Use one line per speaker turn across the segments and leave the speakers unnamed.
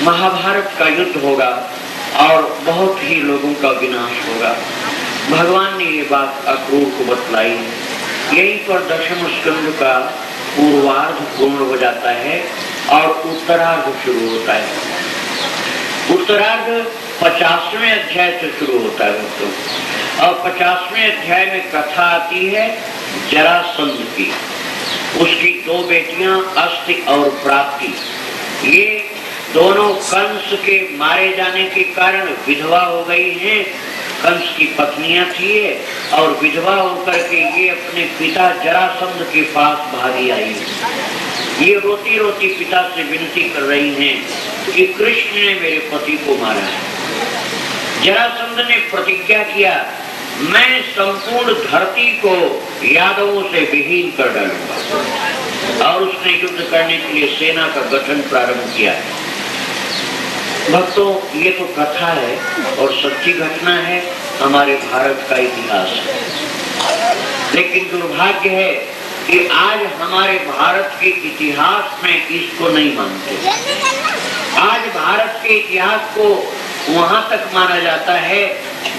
महाभारत का युद्ध होगा और बहुत ही लोगों का विनाश होगा। भगवान ने ये बात अक्रूर को बतलाई। यहीं पर दशम स्कंद का पूर्वार्ध पूर्ण हो जाता है और उत्तरार्ध शुरू होता है। उत्तरार्ध 50वें अध्याय से शुरू होता है दोस्तों, और 50वें अध्याय में कथा आती है जरासंध की। उसकी दो बेटियां अस्थि और प्राप्ति, ये दोनों कंस के मारे जाने के कारण विधवा हो गई हैं। कंस की पत्नियां थी और विधवा होकर के ये अपने पिता जरासंध के पास भागी आई। ये रोती रोती पिता से विनती कर रही हैं कि कृष्ण ने मेरे पति को मारा है। जरासंध ने प्रतिज्ञा किया, मैं संपूर्ण धरती को यादवों से विहीन कर डालूंगा, और उसने युद्ध करने के लिए सेना का गठन प्रारंभ किया। भक्तों, ये तो कथा है और सच्ची घटना है, हमारे भारत का इतिहास है। लेकिन दुर्भाग्य है कि आज हमारे भारत के इतिहास में इसको नहीं मानते। आज भारत के इतिहास को वहां तक माना जाता है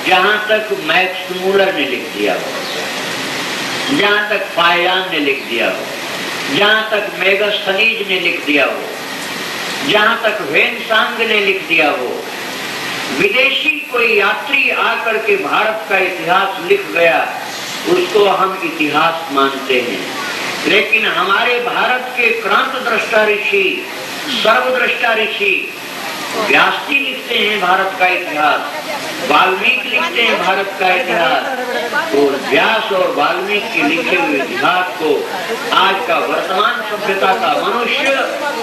जहां तक मैक्स मूलर ने लिख दिया हो, जहां तक फायजान ने लिख दिया हो, जहां तक मेगास्थनीज ने लिख दिया हो, जहां तक वेनसांग ने लिख दिया हो। विदेशी कोई यात्री आकर के भारत का इतिहास लिख गया, उसको हम इतिहास मानते हैं। लेकिन हमारे भारत के क्रांत दृष्टा ऋषि, सर्वद्रष्टा ऋषि व्यास जी लिखते हैं भारत का इतिहास, वाल्मीकि लिखते हैं भारत का इतिहास। तो व्यास और वाल्मीकि के लिखे हुए इतिहास को आज का वर्तमान सभ्यता का मनुष्य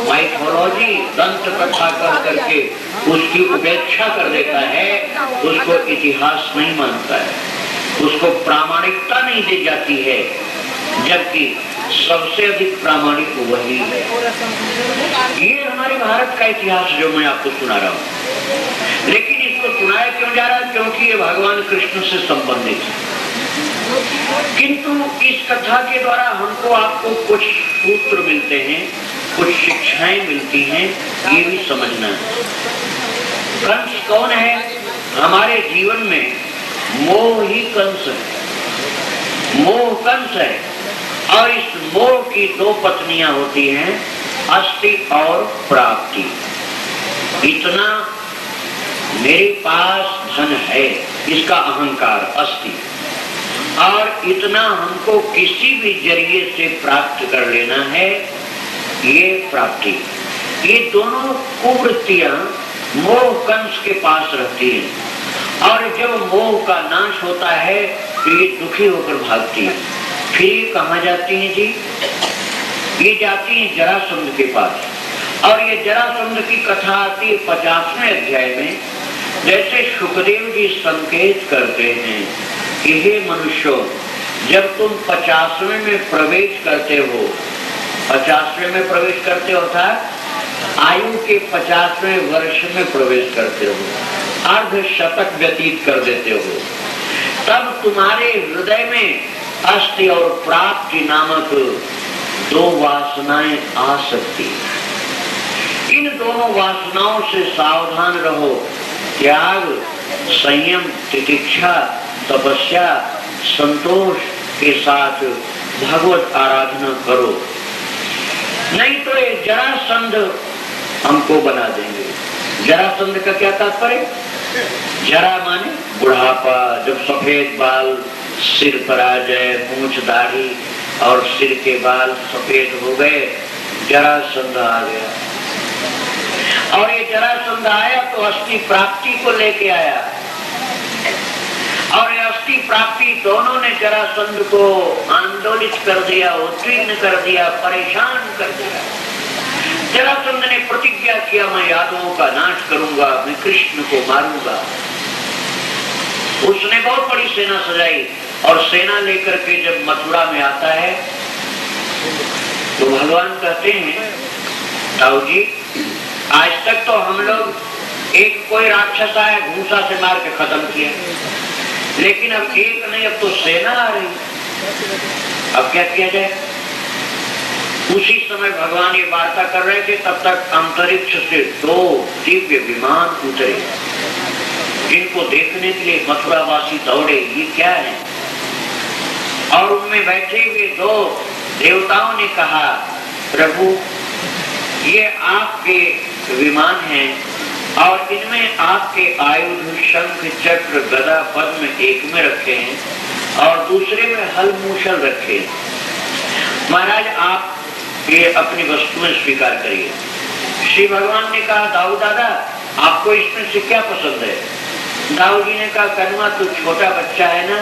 माइथोलॉजी, दंत कथा कर करके उसकी उपेक्षा कर देता है, उसको इतिहास नहीं मानता है, उसको प्रामाणिकता नहीं दी जाती है, जबकि सबसे अधिक प्रामाणिक वही है। ये हमारे भारत का इतिहास जो मैं आपको सुना रहा हूँ। लेकिन इसको सुनाया क्यों जा रहा है? क्योंकि ये भगवान कृष्ण से संबंधित है। किंतु इस कथा के द्वारा हमको आपको कुछ सूत्र मिलते हैं, कुछ शिक्षाएं मिलती हैं, ये भी समझना है। कंस कौन है? हमारे जीवन में मोह ही कंस है। मोह कंस है, और इस मोह की दो पत्नियां होती हैं, अस्थि और प्राप्ति। इतना मेरे पास धन है, इसका अहंकार अस्थि, और इतना हमको किसी भी जरिए से प्राप्त कर लेना है, ये प्राप्ति। ये दोनों कुवृत्तियां मोह कंस के पास रहती हैं, और जब मोह का नाश होता है तो ये दुखी होकर भागती है। फिर ये कहाँ जाती हैं जी? ये जाती है जरासंध के पास, और ये जरासंध की कथा आती है 50वें अध्याय में। जैसे सुखदेव जी संकेत करते हैं कि हे मनुष्यों, जब तुम 50वें में प्रवेश करते हो, 50वें में प्रवेश करते हो अर्थात आयु के 50वें वर्ष में प्रवेश करते हो, अर्ध शतक व्यतीत कर देते हो, तब तुम्हारे हृदय में अस्थि और प्राप्ति नामक दो वासनाएं आ सकती। इन दोनों वासनाओं से सावधान रहो। त्याग, संयम, तितिक्षा, तपस्या, संतोष के साथ भगवत आराधना करो, नहीं तो ये जरासंध हमको बना देंगे। जरासंध का क्या तात्पर्य? जरा माने बुढ़ापा, जब सफेद बाल सिर पर आ जाए, मूंछ दाढ़ी और सिर के बाल सफेद हो गए, जरासंध आ गया। और ये जरासंध आया तो अस्थि प्राप्ति को लेके आया, और ये अस्थि प्राप्ति दोनों ने जरासंध को आंदोलित कर दिया, उद्विग्न कर दिया, परेशान कर दिया। जरासंध ने प्रतिज्ञा किया, मैं यादवों का नाश करूंगा, मैं कृष्ण को मारूंगा। उसने बहुत बड़ी सेना सजाई, और सेना लेकर के जब मथुरा में आता है तो भगवान कहते हैं, ताऊ जी, आज तक तो हम लोग एक कोई राक्षस आया घूसा से मार के खत्म किया, लेकिन अब एक नहीं, अब तो सेना आ रही, अब क्या किया जाए? उसी समय भगवान ये वार्ता कर रहे थे, तब तक अंतरिक्ष से 2 दिव्य विमान उतरे, जिनको देखने के लिए मथुरावासी दौड़े, ये क्या है। और उनमें बैठे हुए 2 देवताओं ने कहा, प्रभु ये आपके विमान हैं और इनमें आपके आयुध शंख चक्र गदा पद्म एक में रखे हैं और दूसरे में हल मूसल रखे हैं। महाराज आप ये अपनी वस्तुएं स्वीकार करिए। श्री भगवान ने कहा, दाऊ दादा आपको इसमें से क्या पसंद है। दाऊ जी ने कहा, कन्वा तू छोटा बच्चा है ना,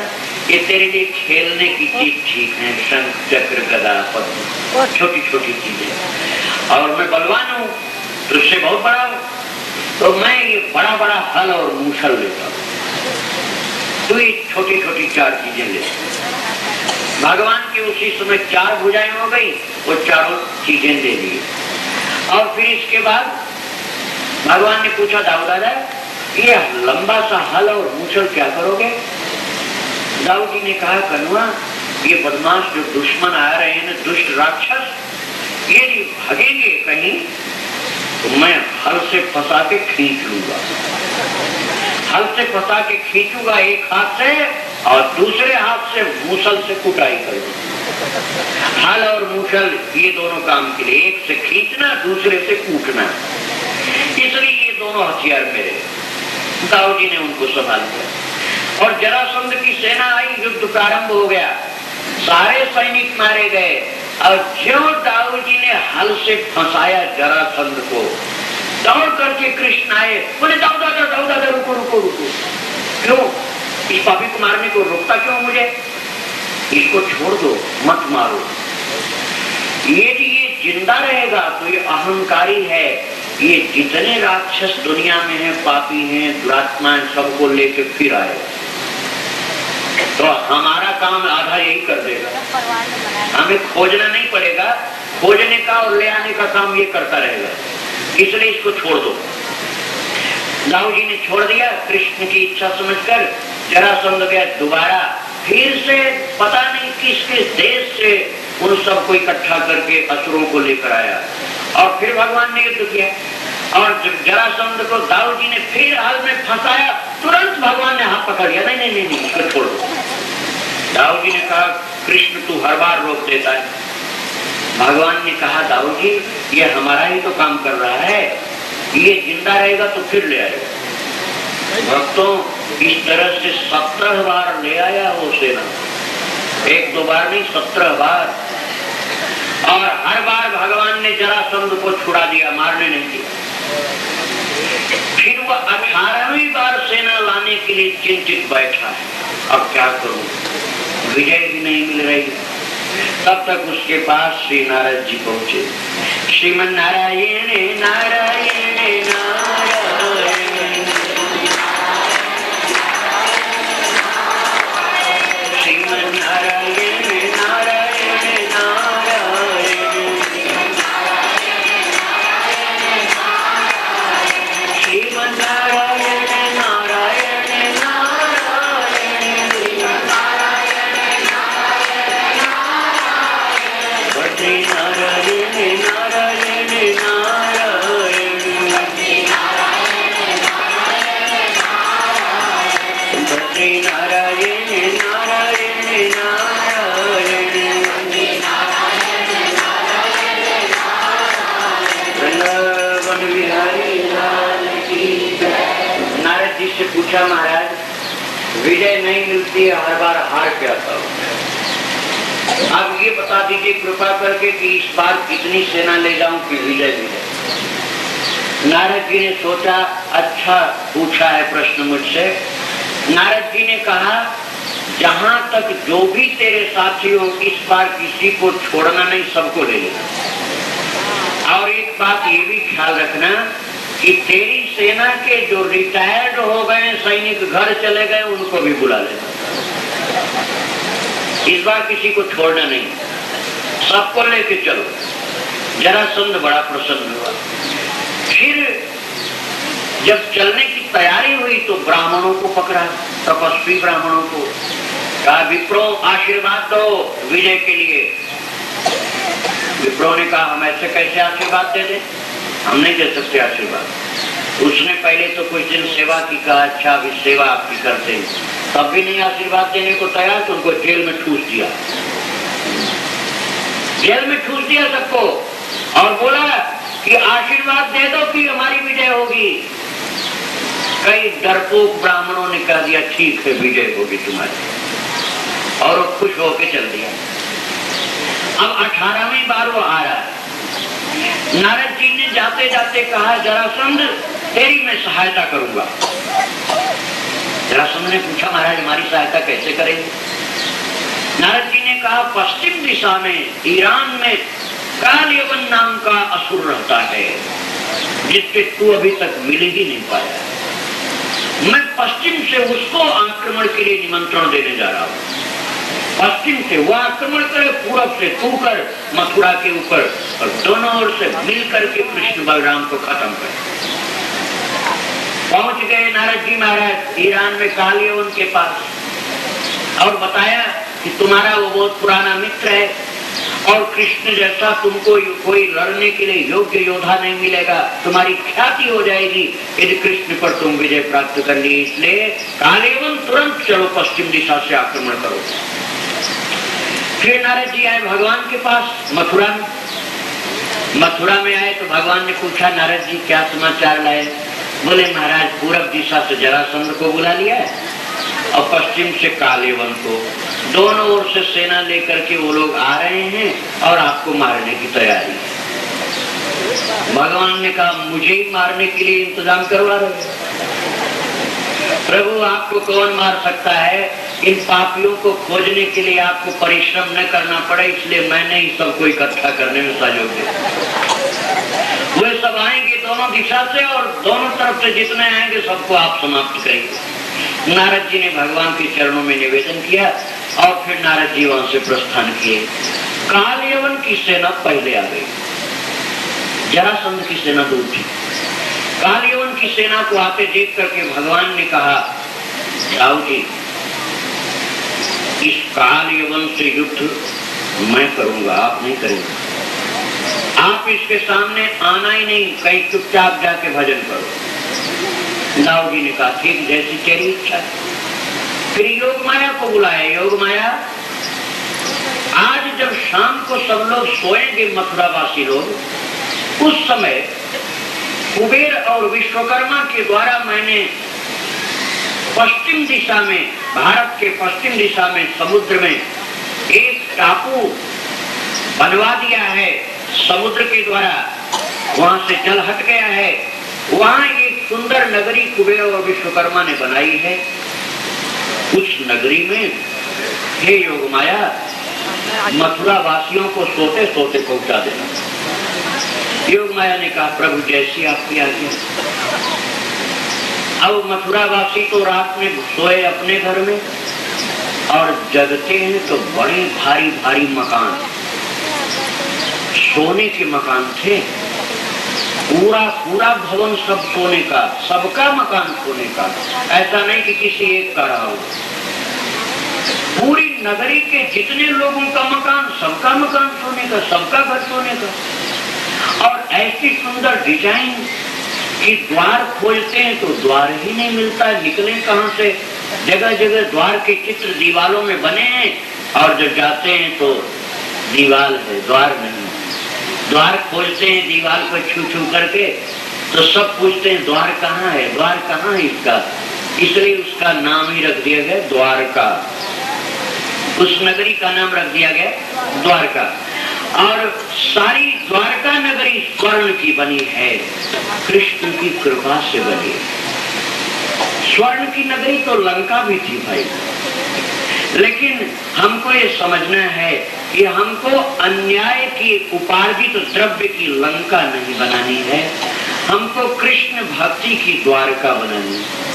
ये तेरे लिए खेलने की चीज ठीक है, शंख चक्र गदा पद्म छोटी छोटी चीजें, और मैं बलवान हूँ तुझसे बहुत बड़ा हूँ, तो मैं ये बड़ा बड़ा हल और मूसल लेता हूँ, तू ये छोटी छोटी 4 चीजें ले। भगवान की उसी समय 4 भुजाएं हो गई, वो चारों चीजें ले ली। और फिर इसके बाद भगवान ने पूछा, दाऊ दादा ये लंबा सा हल और मूसल क्या करोगे। दाऊ जी ने कहा, कन्वा ये बदमाश जो दुश्मन आ रहे हैं ना, दुष्ट राक्षस, ये नहीं भागेंगे कहीं तो मैं हल से फंसा के खींच लूंगा, हल से फंसा के खींचूंगा एक हाथ से और दूसरे हाथ से मूसल से कुटाई करूंगा। हल और मूसल ये दोनों काम के लिए, एक से खींचना दूसरे से कूटना, इसलिए ये दोनों हथियार मेरे। दाऊ जी ने उनको संभाल लिया और जरासंध की सेना आई, युद्ध प्रारंभ हो गया, सारे सैनिक मारे गए। और जो दाऊ जी ने हल से फंसाया जरासंध को, दौड़ करके कृष्ण आए, बोले दाऊ दादा रुको रुको रुको, क्यों इस पापी को मारने को रोकता क्यों मुझे, इसको छोड़ दो मत मारो, ये जिंदा रहेगा तो ये अहंकारी है, ये जितने राक्षस दुनिया में हैं, पापी हैं, दुरात्मा सबको लेके फिर आए, तो हमारा काम आधा यही कर देगा, हमें खोजना नहीं पड़ेगा, खोजने का और ले आने का काम ये करता रहेगा, इसलिए इसको छोड़ दो। दाऊ जी ने छोड़ दिया कृष्ण की इच्छा समझकर। जरासंध गया दोबारा, फिर से पता नहीं किस किस देश से उन सबको इकट्ठा करके असुरों को लेकर आया और फिर भगवान ने युद्ध किया और जरासंध को दाऊ जी ने फिर हल में फंसाया, तुरंत भगवान ने हाथ पकड़ लिया, नहीं इसको छोड़ दो। दाऊ जी ने कहा, कृष्ण तू हर बार रोक देता है। भगवान ने कहा, दाऊ जी ये हमारा ही तो काम कर रहा है, ये जिंदा रहेगा तो फिर ले आएगा। भक्तों इस तरह से 17 बार ले आया वो सेना, 1-2 बार नहीं 17 बार, और हर बार भगवान ने जरासंध को छुड़ा दिया, मारने नहीं दिया। फिर वह 18वीं बार सेना लाने के लिए चिंतित बैठा है, अब क्या करूं, विजय भी नहीं मिल रही। तब तक उसके पास श्री नारद जी पहुंचे। श्रीमन नारायण नारायण नारायण, श्रीमन नारायण नारायण नारायण, श्रीमन नारायण नारायण नारायण, बद्री नारायण नारायण नारायण, बद्री नारायण नारायण नारायण, वृंदावन बिहारी लाल की। नारद जी से पूछा, महाराज विजय नहीं मिलती है, हर बार हार के आता हूँ, आप ये बता दीजिए कृपा करके कि इस बार कितनी सेना ले जाऊं कि विजय मिले। नारद जी ने सोचा, अच्छा पूछा है प्रश्न मुझसे। नारद जी ने कहा, जहां तक जो भी तेरे साथी हो, इस बार किसी को छोड़ना नहीं, सबको ले लेना। और एक बात ये भी ख्याल रखना कि तेरी सेना के जो रिटायर्ड हो गए सैनिक, घर चले गए, उनको भी बुला लेना। इस बार किसी को छोड़ना नहीं, सबको लेके चलो। जरासंध बड़ा प्रसन्न हुआ। फिर जब चलने की तैयारी हुई तो ब्राह्मणों को पकड़ा, तपस्वी ब्राह्मणों को कहा, विप्रो आशीर्वाद दो विजय के लिए। विप्रों ने कहा हम ऐसे कैसे आशीर्वाद दे दें, हम नहीं दे सकते आशीर्वाद। उसने पहले तो कुछ दिन सेवा की, कहा अच्छा अभी सेवा आपकी करते हैं, तब भी नहीं आशीर्वाद देने को तैयार, तो उनको जेल में ठूस दिया, जेल में ठूस दिया सबको, और बोला कि आशीर्वाद दे दो कि हमारी विजय होगी। कई डरपोक ब्राह्मणों ने कह दिया ठीक है विजय होगी तुम्हारी, और वो खुश होकर चल दिया। अब 18वीं बार वो आ रहा है। नारद जी ने जाते जाते कहा जरासंध तेरी मैं सहायता करूंगा। जरासंध ने पूछा महाराज हमारी सहायता कैसे करेंगे? नारद जी ने कहा पश्चिम दिशा में ईरान में कालयवन नाम का असुर रहता है, जिसके तू अभी तक मिल ही नहीं पाया। मैं पश्चिम से उसको आक्रमण के लिए निमंत्रण देने जा रहा हूँ। पश्चिम से वो आक्रमण करे, पूरब से तू कर मथुरा के ऊपर, और दोनों ओर से मिलकर के कृष्ण बलराम को खत्म कर। पहुंच गए नारद जी महाराज ईरान में कालयवन के पास, और बताया कि तुम्हारा वो बहुत पुराना मित्र है, और कृष्ण जैसा तुमको कोई लड़ने के लिए योग्य योद्धा नहीं मिलेगा, तुम्हारी ख्याति हो जाएगी यदि कृष्ण पर तुम विजय प्राप्त कर ली। इसलिए कालयवन तुरंत चलो पश्चिम दिशा से आक्रमण करो। फिर नारद जी आए भगवान के पास मथुरा में। मथुरा में आए तो भगवान ने पूछा नारद जी क्या समाचार लाए? बोले महाराज पूरब दिशा से जरासंध को बुला लिया है और पश्चिम से कालयवन को, दोनों ओर से सेना लेकर के वो लोग आ रहे हैं और आपको मारने की तैयारी है। भगवान ने कहा मुझे ही मारने के लिए इंतजाम करवा रहे प्रभु, आपको कौन मार सकता है? इन पापियों को खोजने के लिए आपको परिश्रम न करना पड़े, इसलिए मैंने ही सबको इकट्ठा करने में सहयोग दिया। वे सब आएंगे दोनों दिशा से, और दोनों तरफ से जितने आएंगे सबको आप समाप्त करेंगे। नारद जी ने भगवान के चरणों में निवेदन किया, और फिर नारद जी वहां से प्रस्थान किए। कालयवन की सेना पहले आ गई, जरासंध की सेना दूर थी। कालयवन की सेना को आते देख करके भगवान ने कहा जाओ जी, इस कालयवन से युद्ध मैं करूंगा, आप नहीं करेंगे। आप इसके सामने आना ही नहीं, कहीं चुपचाप जाके भजन करो। दाऊ जी ने कहा ठीक जैसी तेरी इच्छा। फिर योग माया को बुलाया। योग माया, आज जब शाम को सब लोग सोएंगे मथुरावासी लोग, उस समय कुबेर और विश्वकर्मा के द्वारा मैंने पश्चिम दिशा में, भारत के पश्चिम दिशा में समुद्र में एक टापू बनवा दिया है समुद्र के द्वारा, वहां से जल हट गया है। वहां एक सुंदर नगरी कुबेर और विश्वकर्मा ने बनाई है। उस नगरी में हे योग माया, मथुरा वासियों को सोते सोते पहुंचा देना। योग माया ने कहा प्रभु जैसी आपकी आज्ञा। अब मथुरा वासी तो रात में सोए अपने घर में, और जगते हैं तो बड़े भारी भारी मकान, सोने के मकान थे। पूरा पूरा भवन सब सोने का, सबका मकान सोने का, ऐसा नहीं कि किसी एक का रहा हो। पूरी नगरी के जितने लोगों का मकान, सबका मकान सोने का, सबका घर सोने का। और ऐसी सुंदर डिजाइन कि द्वार खोलते हैं तो द्वार ही नहीं मिलता, निकले कहां से? जगह जगह द्वार के चित्र दीवालों में बने हैं, और जब जाते हैं तो दीवाल है, द्वार नहीं। द्वार खोलते हैं दीवाल को छू छू करके, तो सब पूछते हैं द्वार कहाँ है, द्वार कहाँ है इसका? इसलिए उसका नाम ही रख दिया गया द्वारका। उस नगरी का नाम रख दिया गया द्वारका। और सारी द्वारका नगरी स्वर्ण की बनी है, कृष्ण की कृपा से बनी। स्वर्ण की नगरी तो लंका भी थी भाई, लेकिन हमको ये समझना है कि हमको अन्याय की उपार्जित द्रव्य की लंका नहीं बनानी है, हमको कृष्ण भक्ति की द्वारका बनानी है।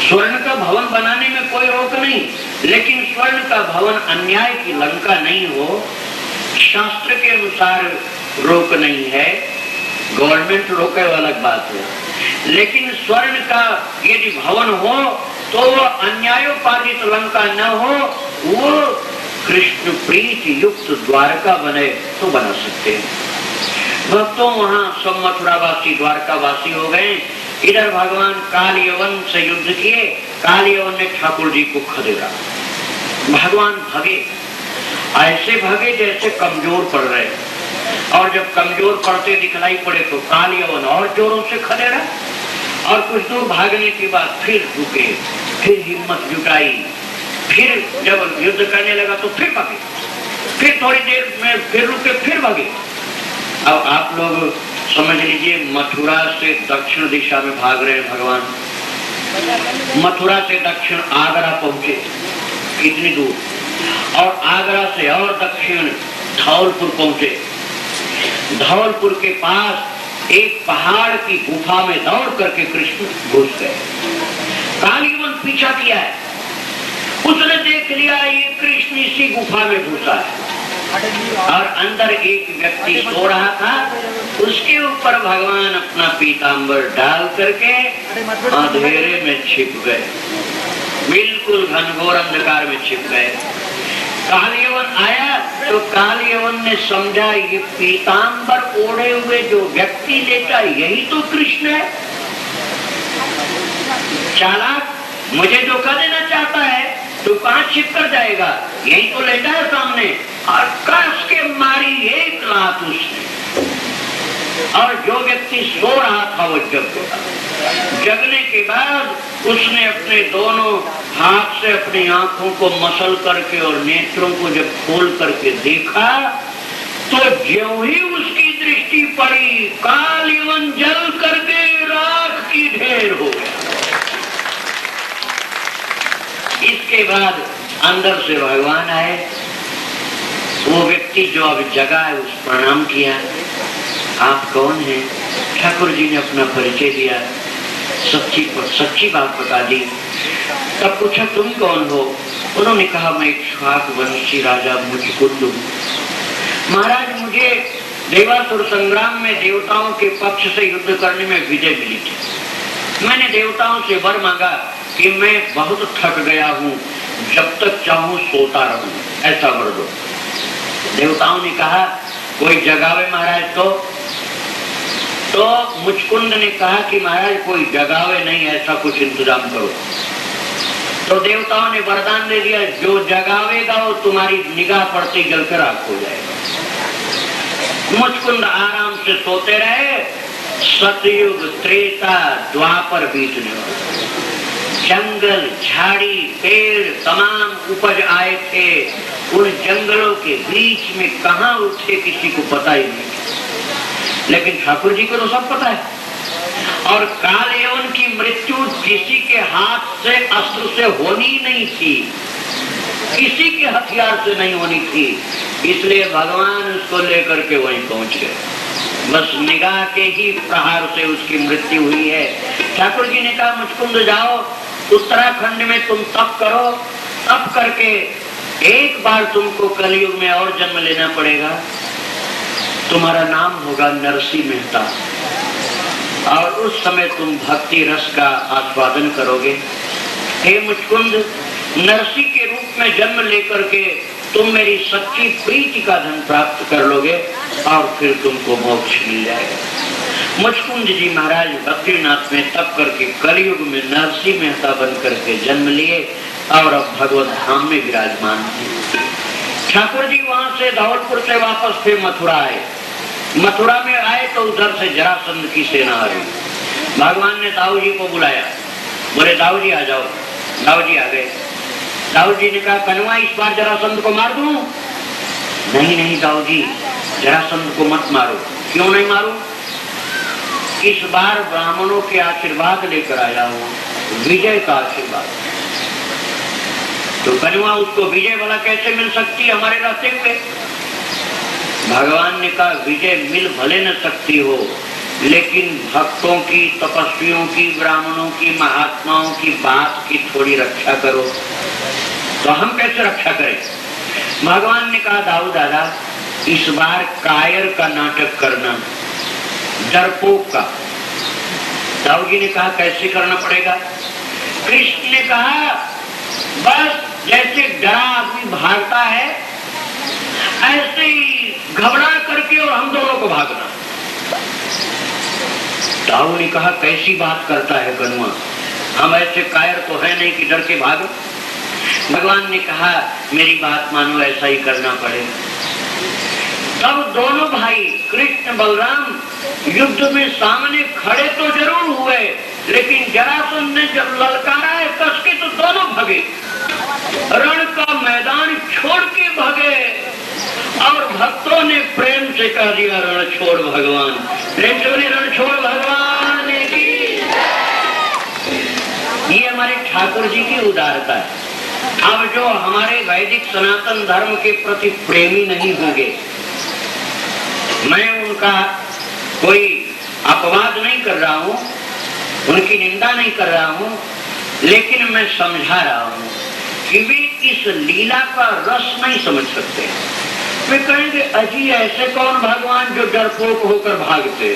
स्वर्ण का भवन बनाने में कोई रोक नहीं, लेकिन स्वर्ण का भवन अन्याय की लंका नहीं हो, शास्त्र के अनुसार रोक नहीं है। गवर्नमेंट रोके वो अलग बात है, लेकिन स्वर्ण का यदि भवन हो तो वो अन्यायोपार्जित लंका न हो, वो कृष्ण प्रीति युक्त द्वारका बने तो बना सकते हैं। भक्तों वहां सब मथुरावासी द्वारकावासी हो गए। इधर भगवान काल यवन से युद्ध किए। काल यवन ने ठाकुर जी को खदेड़ा। भगवान भगे, ऐसे भगे जैसे कमजोर पड़ रहे, और जब कमजोर पड़ते दिखलाई पड़े तो काल यवन और जोरों से खदेड़ा। और कुछ दूर भागने के बाद फिर रुके, फिर हिम्मत जुटाई, फिर जब युद्ध करने लगा तो फिर भागे, फिर थोड़ी देर में फिर रुके, फिर भागे। अब आप लोग समझ लीजिए, मथुरा से दक्षिण दिशा में भाग रहे हैं भगवान। मथुरा से दक्षिण आगरा पहुंचे, कितनी दूर, और आगरा से और दक्षिण धौलपुर पहुंचे। धौलपुर के पास एक पहाड़ की गुफा में दौड़ करके कृष्ण घुस गए। काल यवन पीछा किया है, उसने देख लिया ये कृष्ण इसी गुफा में घुसा है, और अंदर एक व्यक्ति सो रहा था, उसके ऊपर भगवान अपना पीतांबर डाल करके अंधेरे में छिप गए, बिल्कुल घनघोर अंधकार में छिप गए। काल यवन आया तो काल यवन ने समझा ये पीतांबर ओढ़े हुए जो व्यक्ति लेटा यही तो कृष्ण है। चालाक, मुझे धोखा देना चाहता है तो कहाँ छिप कर जाएगा, यही तो लेटा है सामने। और कस के मारी एक लात उसने, और जो व्यक्ति सो रहा था वो जग गया। जगने के बाद उसने अपने दोनों हाथ से अपनी आंखों को मसल करके और नेत्रों को जब खोल करके देखा तो ज्यों ही उसकी दृष्टि पड़ी, काल यवन जल करके राख की ढेर हो गया। इसके बाद अंदर से भगवान आए। वो व्यक्ति जो अब जगा है उस प्रणाम किया, आप कौन हैं? ठाकुर जी ने अपना परिचय दिया, सच्ची बात बता दी। तब पूछा तुम कौन हो? उन्होंने कहा मैं इक्ष्वाकु वंशी राजा मुचकुंद हूँ। महाराज, मुझे देवासुर संग्राम में देवताओं के पक्ष से युद्ध करने में विजय मिली थी। मैंने देवताओं से वर मांगा कि मैं बहुत थक गया हूँ, जब तक चाहूं सोता रहूं, ऐसा वर दो। देवताओं ने कहा कोई जगावे महाराज तो मुचकुंद ने कहा कि महाराज कोई जगावे नहीं, ऐसा कुछ इंतजाम करो। तो देवताओं ने वरदान दे दिया, जो जगावेगा वो तुम्हारी निगाह पड़ते जल कर राख हो जाएगा। मुचकुंद आराम से सोते रहे। सतयुग, त्रेता, द्वापर बीतने वाला, जंगल, झाड़ी, पेड़ तमाम उपज आए थे। उन जंगलों के बीच में कहाँ उठे किसी को पता ही नहीं, लेकिन ठाकुर जी को तो सब पता है। और काल यवन की मृत्यु किसी के हाथ से, अस्त्र से होनी नहीं थी, किसी के हथियार से नहीं होनी थी, इसलिए भगवान उसको लेकर के वहीं पहुंच गए। बस निगाह के ही प्रहार से उसकी मृत्यु हुई है। ठाकुर जी ने कहा मुचकुंद जाओ, उत्तराखंड में तुम तप करो, तप करके एक बार तुमको कलयुग में और जन्म लेना पड़ेगा। तुम्हारा नाम होगा नरसी मेहता, और उस समय तुम भक्ति रस का आस्वादन करोगे। हे मुचकुंद, नरसी के रूप में जन्म लेकर के तुम मेरी सच्ची प्रीति का धन प्राप्त कर लोगे, और फिर तुमको मोक्ष मिल जाएगा। मुचकुंद जी महाराज बद्रीनाथ में तप करके कलयुग में नरसी मेहता बन करके जन्म लिए, और अब भगवत धाम में विराजमान है। ठाकुर जी वहां से धौलपुर से वापस फिर मथुरा आए। मथुरा में आए तो उधर से जरासंध की सेना आ रही। भगवान ने दाऊ जी को बुलाया, बोले दाऊ जी आ जाओ। दाऊ जी आ गए। दाऊ जी ने कहा कन्वा इस बार जरासंध को मार दूं? नहीं नहीं दाऊ जी, जरासंध को मत मारो। क्यों नहीं मारो? इस बार ब्राह्मणों के आशीर्वाद लेकर आया हूँ, विजय का आशीर्वाद। तो कन्वा उसको विजय वाला कैसे मिल सकती है हमारे रहते हुए? भगवान ने कहा विजय मिल भले न सकती हो, लेकिन भक्तों की, तपस्वियों की, ब्राह्मणों की, महात्माओं की बात की थोड़ी रक्षा करो। तो हम कैसे रक्षा करें? भगवान ने कहा दाऊ दादा, इस बार कायर का नाटक करना, डरपोक का। दाऊ जी ने कहा कैसे करना पड़ेगा? कृष्ण ने कहा बस जैसे डरा आदमी भागता है, ऐसे ही घबरा करके और हम दोनों को भागना। ताऊ ने कहा कैसी बात करता है कनुआ, हम ऐसे कायर तो है नहीं कि डर के भागो। भगवान ने कहा मेरी बात मानो, ऐसा ही करना पड़े। तब दोनों भाई कृष्ण बलराम युद्ध में सामने खड़े तो जरूर हुए, लेकिन जरासंध ने जब ललकारा है कस के तो दोनों भागे, रण का मैदान छोड़ के भागे। और भक्तों ने प्रेम से कह दिया रण छोड़ भगवान, प्रेम से बोले रण छोड़ भगवान की। ये हमारे ठाकुर जी की उदारता है। अब जो हमारे वैदिक सनातन धर्म के प्रति प्रेमी नहीं होंगे, मैं उनका कोई अपवाद नहीं कर रहा हूँ, उनकी निंदा नहीं कर रहा हूँ, लेकिन मैं समझा रहा हूँ कि वे इस लीला का रस नहीं समझ सकते। वे कहेंगे अजी ऐसे कौन भगवान जो डरपोक होकर भागते।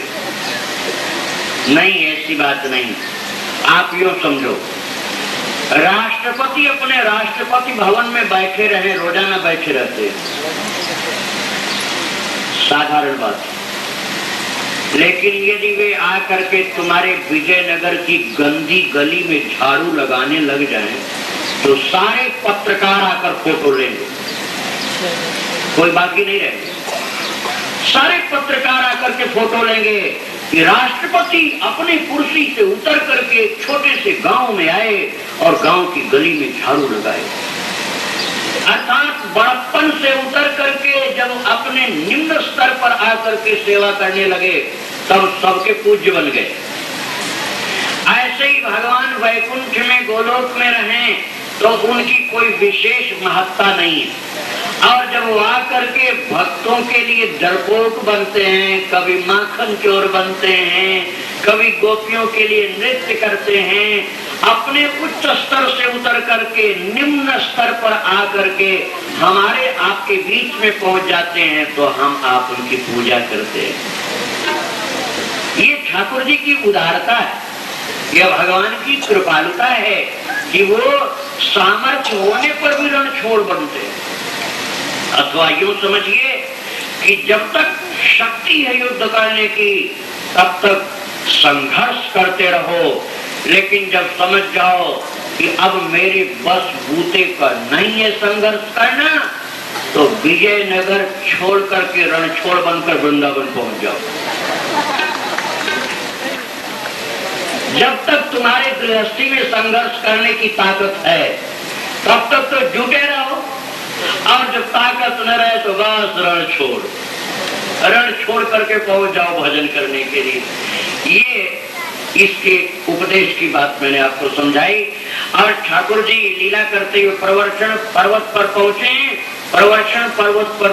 नहीं, ऐसी बात नहीं। आप यूं समझो, राष्ट्रपति अपने राष्ट्रपति भवन में बैठे रहे, रोजाना बैठे रहते, साधारण बात। लेकिन यदि वे आकर के तुम्हारे विजयनगर की गंदी गली में झाड़ू लगाने लग जाएं, तो सारे पत्रकार आकर फोटो लेंगे, कोई बाकी नहीं रहेगी। सारे पत्रकार आकर के फोटो लेंगे कि राष्ट्रपति अपनी कुर्सी से उतर करके छोटे से गांव में आए और गांव की गली में झाड़ू लगाए। अर्थात बड़प्पन से उतर करके जब अपने निम्न स्तर पर आकर के सेवा करने लगे, तब सबके पूज्य बन गए। ऐसे ही भगवान वैकुंठ में गोलोक में रहें तो उनकी कोई विशेष महत्ता नहीं है। और जब वो आकर के भक्तों के लिए डरपोक बनते हैं, कभी माखन चोर बनते हैं, कभी गोपियों के लिए नृत्य करते हैं, अपने उच्च स्तर से उतर करके निम्न स्तर पर आकर के हमारे आपके बीच में पहुंच जाते हैं, तो हम आप उनकी पूजा करते हैं। ये ठाकुर जी की उदारता है, यह भगवान की कृपालुता है कि वो सामर्थ्य होने पर भी रण छोड़ बनते हैं। अथवा यूं समझिए कि जब तक शक्ति है युद्ध करने की, तब तक संघर्ष करते रहो, लेकिन जब समझ जाओ कि अब मेरे बस बूते का नहीं है संघर्ष करना, तो विजयनगर छोड़ करके रण छोड़ बनकर वृंदावन पहुंच जाओ। जब तक तुम्हारे गृहस्थी में संघर्ष करने की ताकत है, तब तक तो जुटे रहो, और जब ताकत न रहे तो बस रण छोड़ करके पहुंच जाओ भजन करने के लिए। ये इसके उपदेश की बात मैंने आपको समझाई। और ठाकुर जी लीला करते हुए प्रवर्षण पर्वत पर पहुंचे। प्रवर्षण पर्वत पर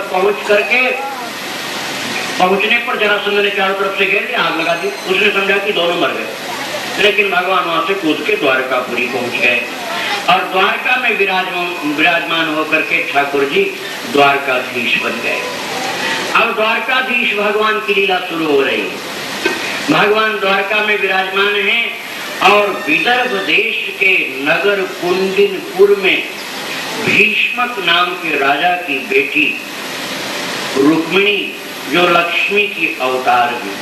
पहुंचने पर जरासंध ने चारों तरफ से घेर दिया, आग लगा दी। उसने समझा कि दोनों मर गए, लेकिन भगवान वहां से कूद के द्वारकापुरी पहुंच गए और द्वारका में विराजमान होकर के ठाकुर जी द्वारकाधीश बन गए। अब द्वारकाधीश भगवान की लीला शुरू हो रही है। भगवान द्वारका में विराजमान हैं और विदर्भ देश के नगर कुंडिनपुर में भीष्मक नाम के राजा की बेटी रुक्मिणी, जो लक्ष्मी की अवतार है,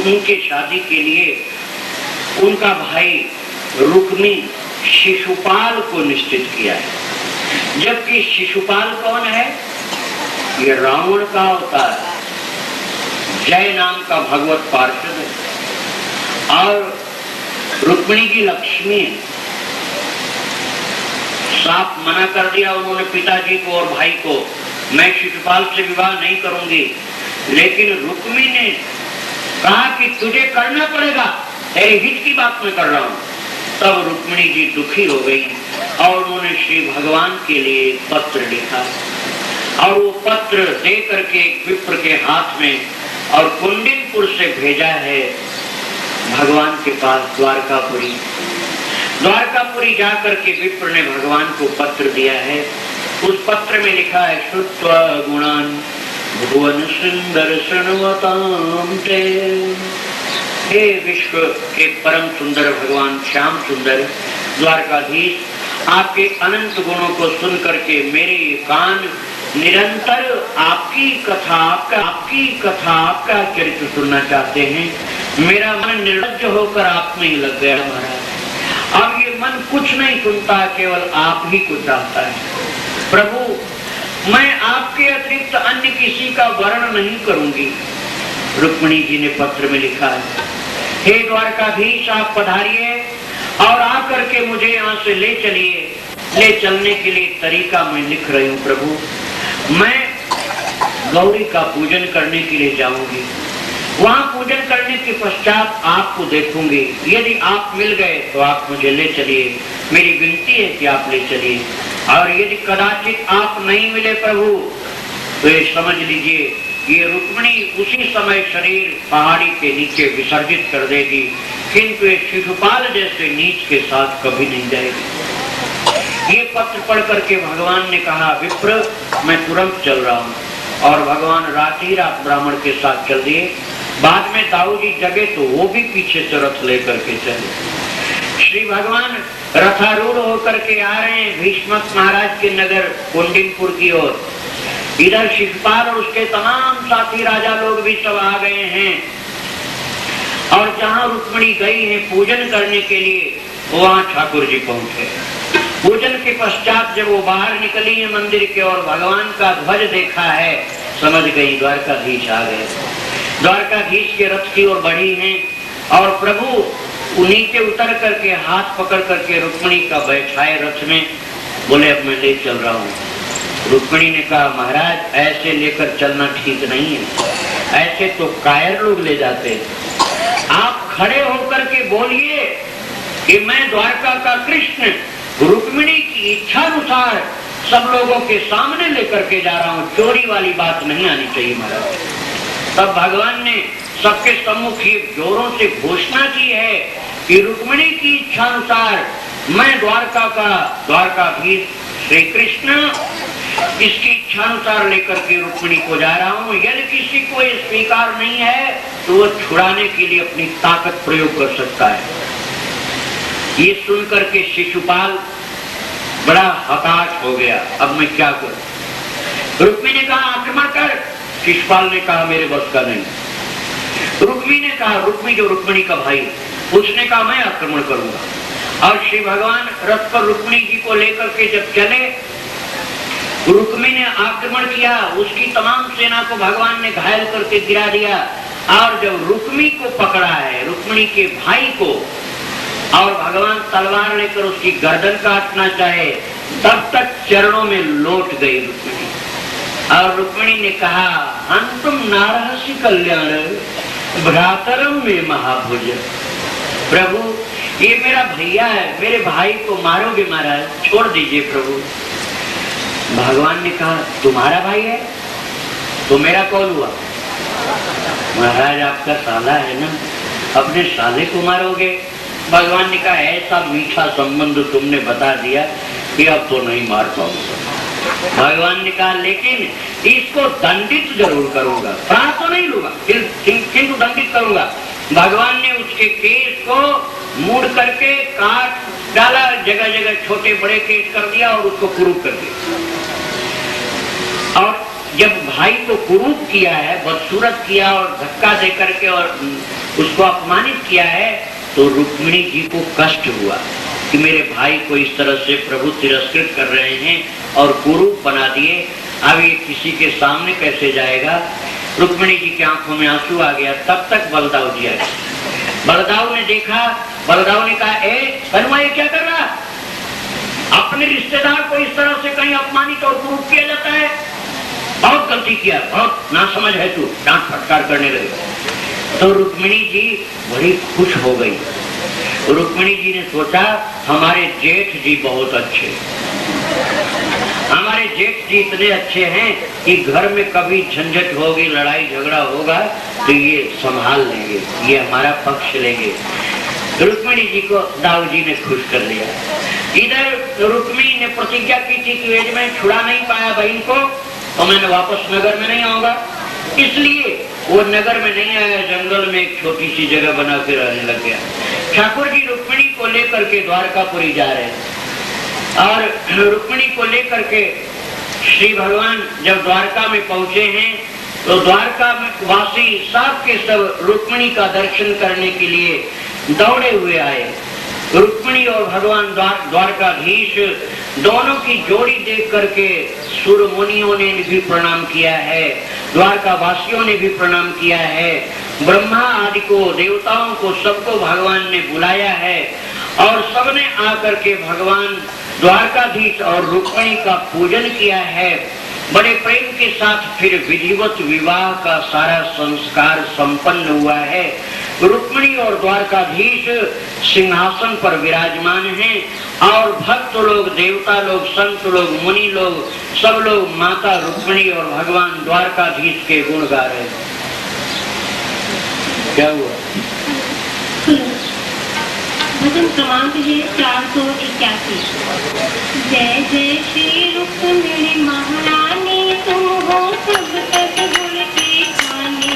उनके शादी के लिए उनका भाई रुक्मी शिशुपाल को निश्चित किया है। जबकि शिशुपाल कौन है? ये रावण का अवतार, जय नाम का भगवत पार्षद है, और रुक्मिणी की लक्ष्मी है। साफ मना कर दिया उन्होंने पिताजी को और भाई को, मैं शिशुपाल से विवाह नहीं करूंगी। लेकिन रुक्मिणी ने कहा कि तुझे करना पड़ेगा, तेरे हित की बात मैं कर रहा हूं। तब रुक्मिणी जी दुखी हो गई और उन्होंने श्री भगवान के लिए पत्र लिखा, और वो पत्र दे करके विप्र के हाथ में और कुंडिनपुर से भेजा है भगवान के पास द्वारकापुरी। द्वारकापुरी जाकर के विप्र ने भगवान को पत्र दिया है। उस पत्र में लिखा है, श्रुत्वा गुणान भुवन सुंदर शृण्वतां ते। हे विश्व के परम सुंदर भगवान श्याम सुंदर द्वारकाधीश, आपके अनंत गुणों को सुन करके मेरे कान निरंतर आपकी कथा आपका चरित्र सुनना चाहते हैं। मेरा मन निर्लज्ज होकर आप में ही लग गया महाराज। अब ये मन कुछ नहीं सुनता, केवल आप ही को चाहता है। प्रभु मैं आपके अतिरिक्त अन्य किसी का वर्ण नहीं करूंगी। रुक्मिणी जी ने पत्र में लिखा है, हे द्वारकाधीश आप पधारिए और आकर के मुझे यहाँ से ले चलिए। ले चलने के लिए तरीका मैं लिख रही हूँ प्रभु। मैं गौरी का पूजन करने के लिए जाऊंगी, वहां पूजन करने के पश्चात आपको देखूंगी। यदि आप मिल गए तो आप मुझे ले चलिए, मेरी विनती है कि आप ले चलिए। और यदि कदाचित आप नहीं मिले प्रभु तो ये समझ लीजिए ये रुक्मिणी उसी समय शरीर पहाड़ी के नीचे विसर्जित कर देगी, किंतु ये शिशुपाल जैसे नीच के साथ कभी नहीं जाएगी। ये पत्र पढ़ करके भगवान ने कहा, विप्र मैं तुरंत चल रहा हूँ। और भगवान रात ब्राह्मण के साथ चल दिए। बाद में दाऊ जी जगे तो वो भी पीछे से रथ लेकर के चले। श्री भगवान रथारूढ़ होकर के आ रहे हैं भीष्मक महाराज के नगर कुंडिनपुर की ओर। इधर शिशुपाल और उसके तमाम साथी राजा लोग भी सब आ गए हैं। और जहाँ रुक्मिणी गई है पूजन करने के लिए, वहाँ ठाकुर जी पहुंचे। पूजन के पश्चात जब वो बाहर निकली है मंदिर के और भगवान का ध्वज देखा है, समझ गई द्वारकाधीश आ गए। द्वारकाधीश के रथ की ओर बढ़ी हैं और प्रभु नीचे उतर करके हाथ पकड़ करके रुक्मिणी का बैठाए रथ में, बोले अब मैं ले चल रहा हूँ। रुक्मिणी ने कहा, महाराज ऐसे लेकर चलना ठीक नहीं है, ऐसे तो कायर लोग ले जाते हैं। आप खड़े होकर के बोलिए कि मैं द्वारका का कृष्ण रुक्मिणी की इच्छा अनुसार सब लोगों के सामने लेकर के जा रहा हूँ, चोरी वाली बात नहीं आनी चाहिए महाराज। तब भगवान ने सबके सम्मुख ये जोरों से घोषणा की है कि रुक्मिणी की इच्छा अनुसार मैं द्वारकाधीश श्री कृष्ण इसकी इच्छा अनुसार लेकर के रुक्मिणी को जा रहा हूँ। यदि किसी को ये स्वीकार नहीं है तो वो छुड़ाने के लिए अपनी ताकत प्रयोग कर सकता है। ये सुनकर के शिशुपाल बड़ा हताश हो गया, अब मैं क्या करूं। रुक्मिणी ने कहा आक्रमण कर। शिशुपाल ने कहा मेरे बस का नहीं। रुक्मिणी ने कहा, रुक्मिणी का भाई, उसने कहा मैं आक्रमण करूंगा। और श्री भगवान रथ पर रुक्मिणी जी को लेकर के जब चले, रुक्मिणी ने आक्रमण किया, उसकी तमाम सेना को भगवान ने घायल करके गिरा दिया। और जब रुक्मिणी को पकड़ा है, रुक्मिणी के भाई को, और भगवान तलवार लेकर उसकी गर्दन काटना चाहे, तब तक चरणों में लौट गई रुक्मिणी। और रुक्मिणी ने कहा, अंतुम नारहसि कल्याण भ्रातरम में महाभुज। प्रभु ये मेरा भैया है, मेरे भाई को मारोगे महाराज, छोड़ दीजिए प्रभु। भगवान ने कहा तुम्हारा भाई है तो मेरा कौन हुआ? महाराज आपका साला है ना, अपने साले को मारोगे? भगवान ने कहा ऐसा मीठा संबंध तुमने बता दिया कि अब तो नहीं मार पाऊंगा। भगवान ने कहा लेकिन इसको दंडित जरूर करूंगा, प्राण तो नहीं लूंगा किंतु दंडित करूंगा। भगवान ने उसके केस को मुड़ करके काट डाला, जगह जगह छोटे बड़े केस कर दिया और उसको कुरूप कर दिया। और जब भाई को कुरूप किया है, बदसूरत किया और धक्का दे करके और उसको अपमानित किया है, तो रुक्मिणी जी को कष्ट हुआ कि मेरे भाई को इस तरह से प्रभु तिरस्कृत कर रहे हैं और कुरूप बना दिए, अब ये किसी के सामने कैसे जाएगा। रुक्मिणी जी की आंखों में आंसू आ गया। तब तक बलदाऊ जी आए। बलदाऊ ने देखा, बलदाऊ ने कहा हनुमान ये क्या कर रहा, अपने रिश्तेदार को इस तरह से कहीं अपमानित और कुरूप किया जाता है, बहुत गलती किया, बहुत नासमझ है तू, डांट फटकार करने लगे। तो रुक्मिणी जी बड़ी खुश हो गई। रुक्मिणी जी ने सोचा हमारे जेठ जी बहुत अच्छे, हमारे जेठ जी इतने अच्छे हैं कि घर में कभी झंझट होगी, लड़ाई झगड़ा होगा तो ये संभाल लेंगे, ये हमारा पक्ष लेंगे। रुक्मिणी जी को दाऊ जी ने खुश कर लिया। इधर रुक्मिणी ने प्रतिज्ञा की थी कि यदि मैं छुड़ा नहीं पाया बहन को तो मैं वापस नगर में नहीं आऊंगा, इसलिए वो नगर में नहीं आया, जंगल में एक छोटी सी जगह बना के रहने लग गया। ठाकुर जी रुक्मिणी को लेकर के द्वारकापुरी जा रहे हैं। और रुक्मिणी को लेकर के श्री भगवान जब द्वारका में पहुंचे हैं तो द्वारका में वासी सब के सब रुक्मिणी का दर्शन करने के लिए दौड़े हुए आए। रुक्मिणी और भगवान द्वारकाधीश दोनों की जोड़ी देख करके सुर मुनियों ने भी प्रणाम किया है, द्वारका वासियों ने भी प्रणाम किया है, ब्रह्मा आदि को, देवताओं को, सबको भगवान ने बुलाया है और सबने आकर के भगवान द्वारकाधीश और रुक्मिणी का पूजन किया है। बड़े प्रेम के साथ फिर विधिवत विवाह का सारा संस्कार संपन्न हुआ है। रुक्मिणी और द्वारकाधीश सिंहासन पर विराजमान हैं और भक्त लोग, देवता लोग, संत लोग, मुनि लोग, सब लोग माता रुक्मिणी और भगवान द्वारकाधीश के गुण गा रहे हैं। क्या हुआ?
भजन क्रमांक है 481। जय जय श्री रुक्मिणी महारानी, तुम हो सब सद्गुण की खानी।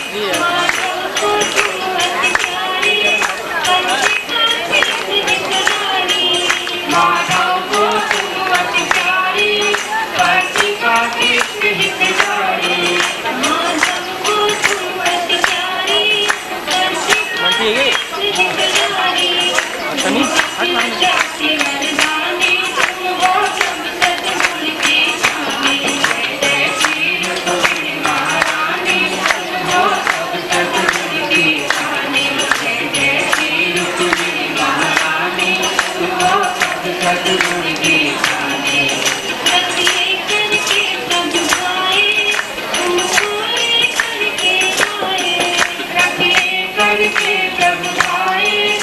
माधव को तुम अति प्यारे, कंची कांची हितकारी। माधव को तुम अति प्यारे, कंची कांची हितकारी। माधव को तुम अति प्यारे, कंची कांची हितकारी। जाति मर्दानी तुम हो सब सद्गुण के स्वामी। जय श्री रुक्मिणी महारानी तुम हो सब सद्गुण के स्वामी। जय श्री रुक्मिणी महारानी तुम हो सब सद्गुण के स्वामी। रतिये करके प्रभु आए, तुमको लेकर के आए। रतिये करके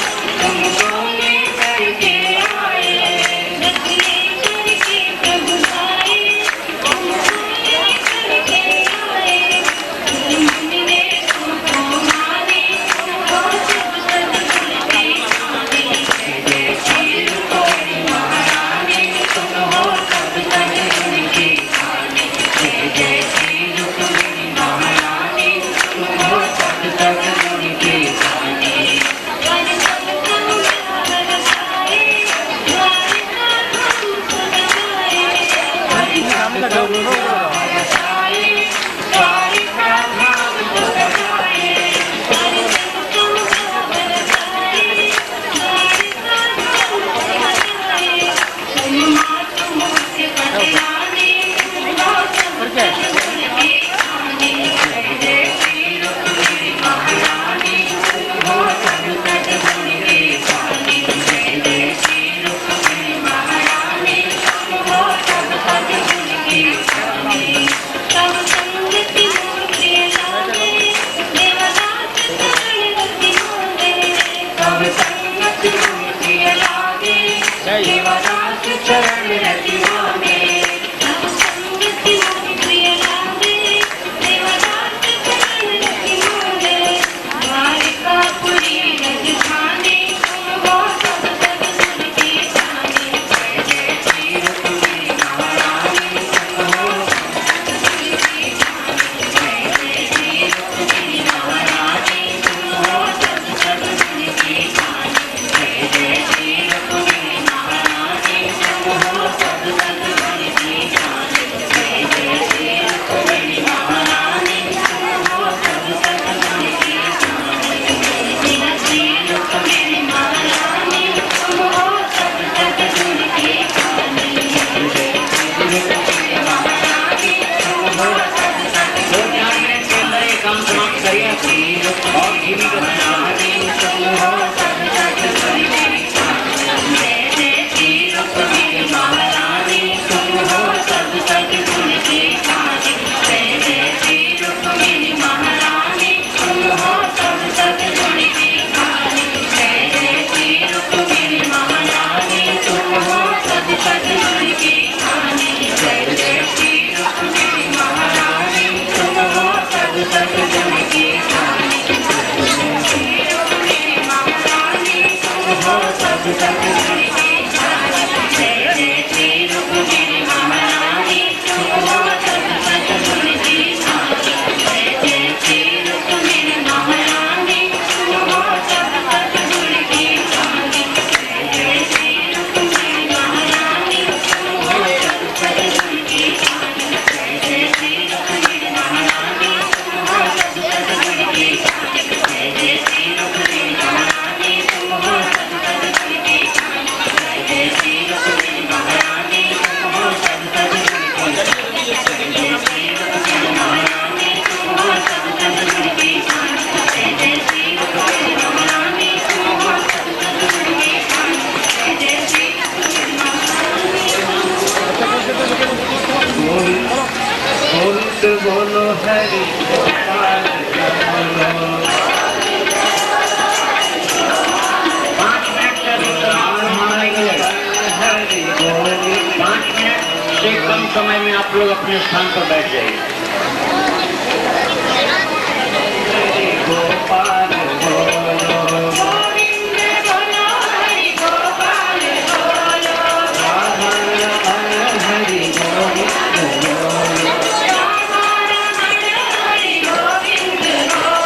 प्रभु आए, तुमको लेकर के आए। रतिये करके प्रभु आए, तुमको लेकर के आए। मन ने तुमको माने, तुम हो सब सद्गुण के स्वामी। जय श्री रुक्मिणी महारानी तुम हो सब सद्गुण के स्वामी। जय श्री रुक्मिणी महारानी तुम हो सब सद्गुण के स्वामी। वर सब तुम बरसाए, द्वारिका तुम सजाए। वर सब तुम बरसाए, द्वारिका धाम सजाए। वर सब तुम बरसाए, द्वारिका धाम सजाए। तुम मातु मुझसे बतलाने, तुम हो सब सद्गुण के स्वामी। जय श्री रुक्मिणी महारानी तुम हो सब सद्गुण के स्वामी। जय श्री रुक्मिणी महारानी तुम हो सब सद्गुण के स्वामी। तब संगति मोर प्रिय लागे, देवदास चरण रति मांगे। तब संगति मोर प्रिय लागे, देवदास चरण रति मांगे। तब संगति मोर प्रिय लागे, देवदास चरण रति मांगे। द्वारिकापुरी राजधानी तुम हो सब सद्गुण के स्वामी। जय श्री रुक्मिणी महारानी तुम हो सब सद्गुण के स्वामी। जय श्री रुक्मिणी महारानी तुम हो सब सद्गुण के स्वामी। जय श्री रुक्मिणी महारानी तुम हो सब सद्गुण के स्वामी। जय श्री रुक्मिणी महारानी तुम हो सब सद्गुण के स्वामी। जय श्री रुक्मिणी महारानी तुम हो सब सद्गुण के स्वामी। जय श्री रुक्मिणी महारानी तुम हो सब सद्गुण।
2-4 मिनट के अंदर ये काम समाप्त करिए और धीमी गति से।
तुम हो सब सद्गुण के स्वामी। जय श्री रुक्मिणी महारानी तुम हो सब सद्गुण के स्वामी। जय श्री रुक्मिणी महारानी तुम हो सब सद्गुण के स्वामी। जय श्री रुक्मिणी महारानी तुम हो सब सद्गुण के स्वामी। जय श्री रुक्मिणी महारानी तुम हो सब सद्गुण के स्वामी। श्री रुक्मिणी महारानी तुम हो सब सद्गुण के स्वामी। जय श्री रुक्मिणी महारानी तुम हो सब सद्गुण के स्वामी। जय श्री रुक्मिणी महारानी तुम हो सब सद्गुण के स्वामी। जय श्री रुक्मिणी महारानी तुम हो सब सद्गुण के स्वामी। जय श्री रुक्मिणी महारानी तुम हो सब सद्गुण के स्वामी। जय श्री रुक्मिणी महारानी तुम हो सब सद्गुण के स्वामी। जय श्री रुक्मिणी महारानी तुम हो सब सद्गुण के स्वामी। जय श्री रुक्मिणी महारानी तुम हो सब सद्गुण के स्वामी। जय श्री रुक्मिणी महारानी तुम हो सब सद्गुण के स्वामी। जय श्री रुक्मिणी महारानी।
बोलो हरि गोपाल बोलो। 5 मिनट से अधिक हरि बोल। 5 मिनट से कम समय में आप लोग अपने स्थान पर बैठ जाइए। गोपाल बोलो,
गोविंद बोलो, हरि गोपाल बोलो।
राधा हरि गोविंद बोलो।
राधा रमण हरि गोविंद बोलो।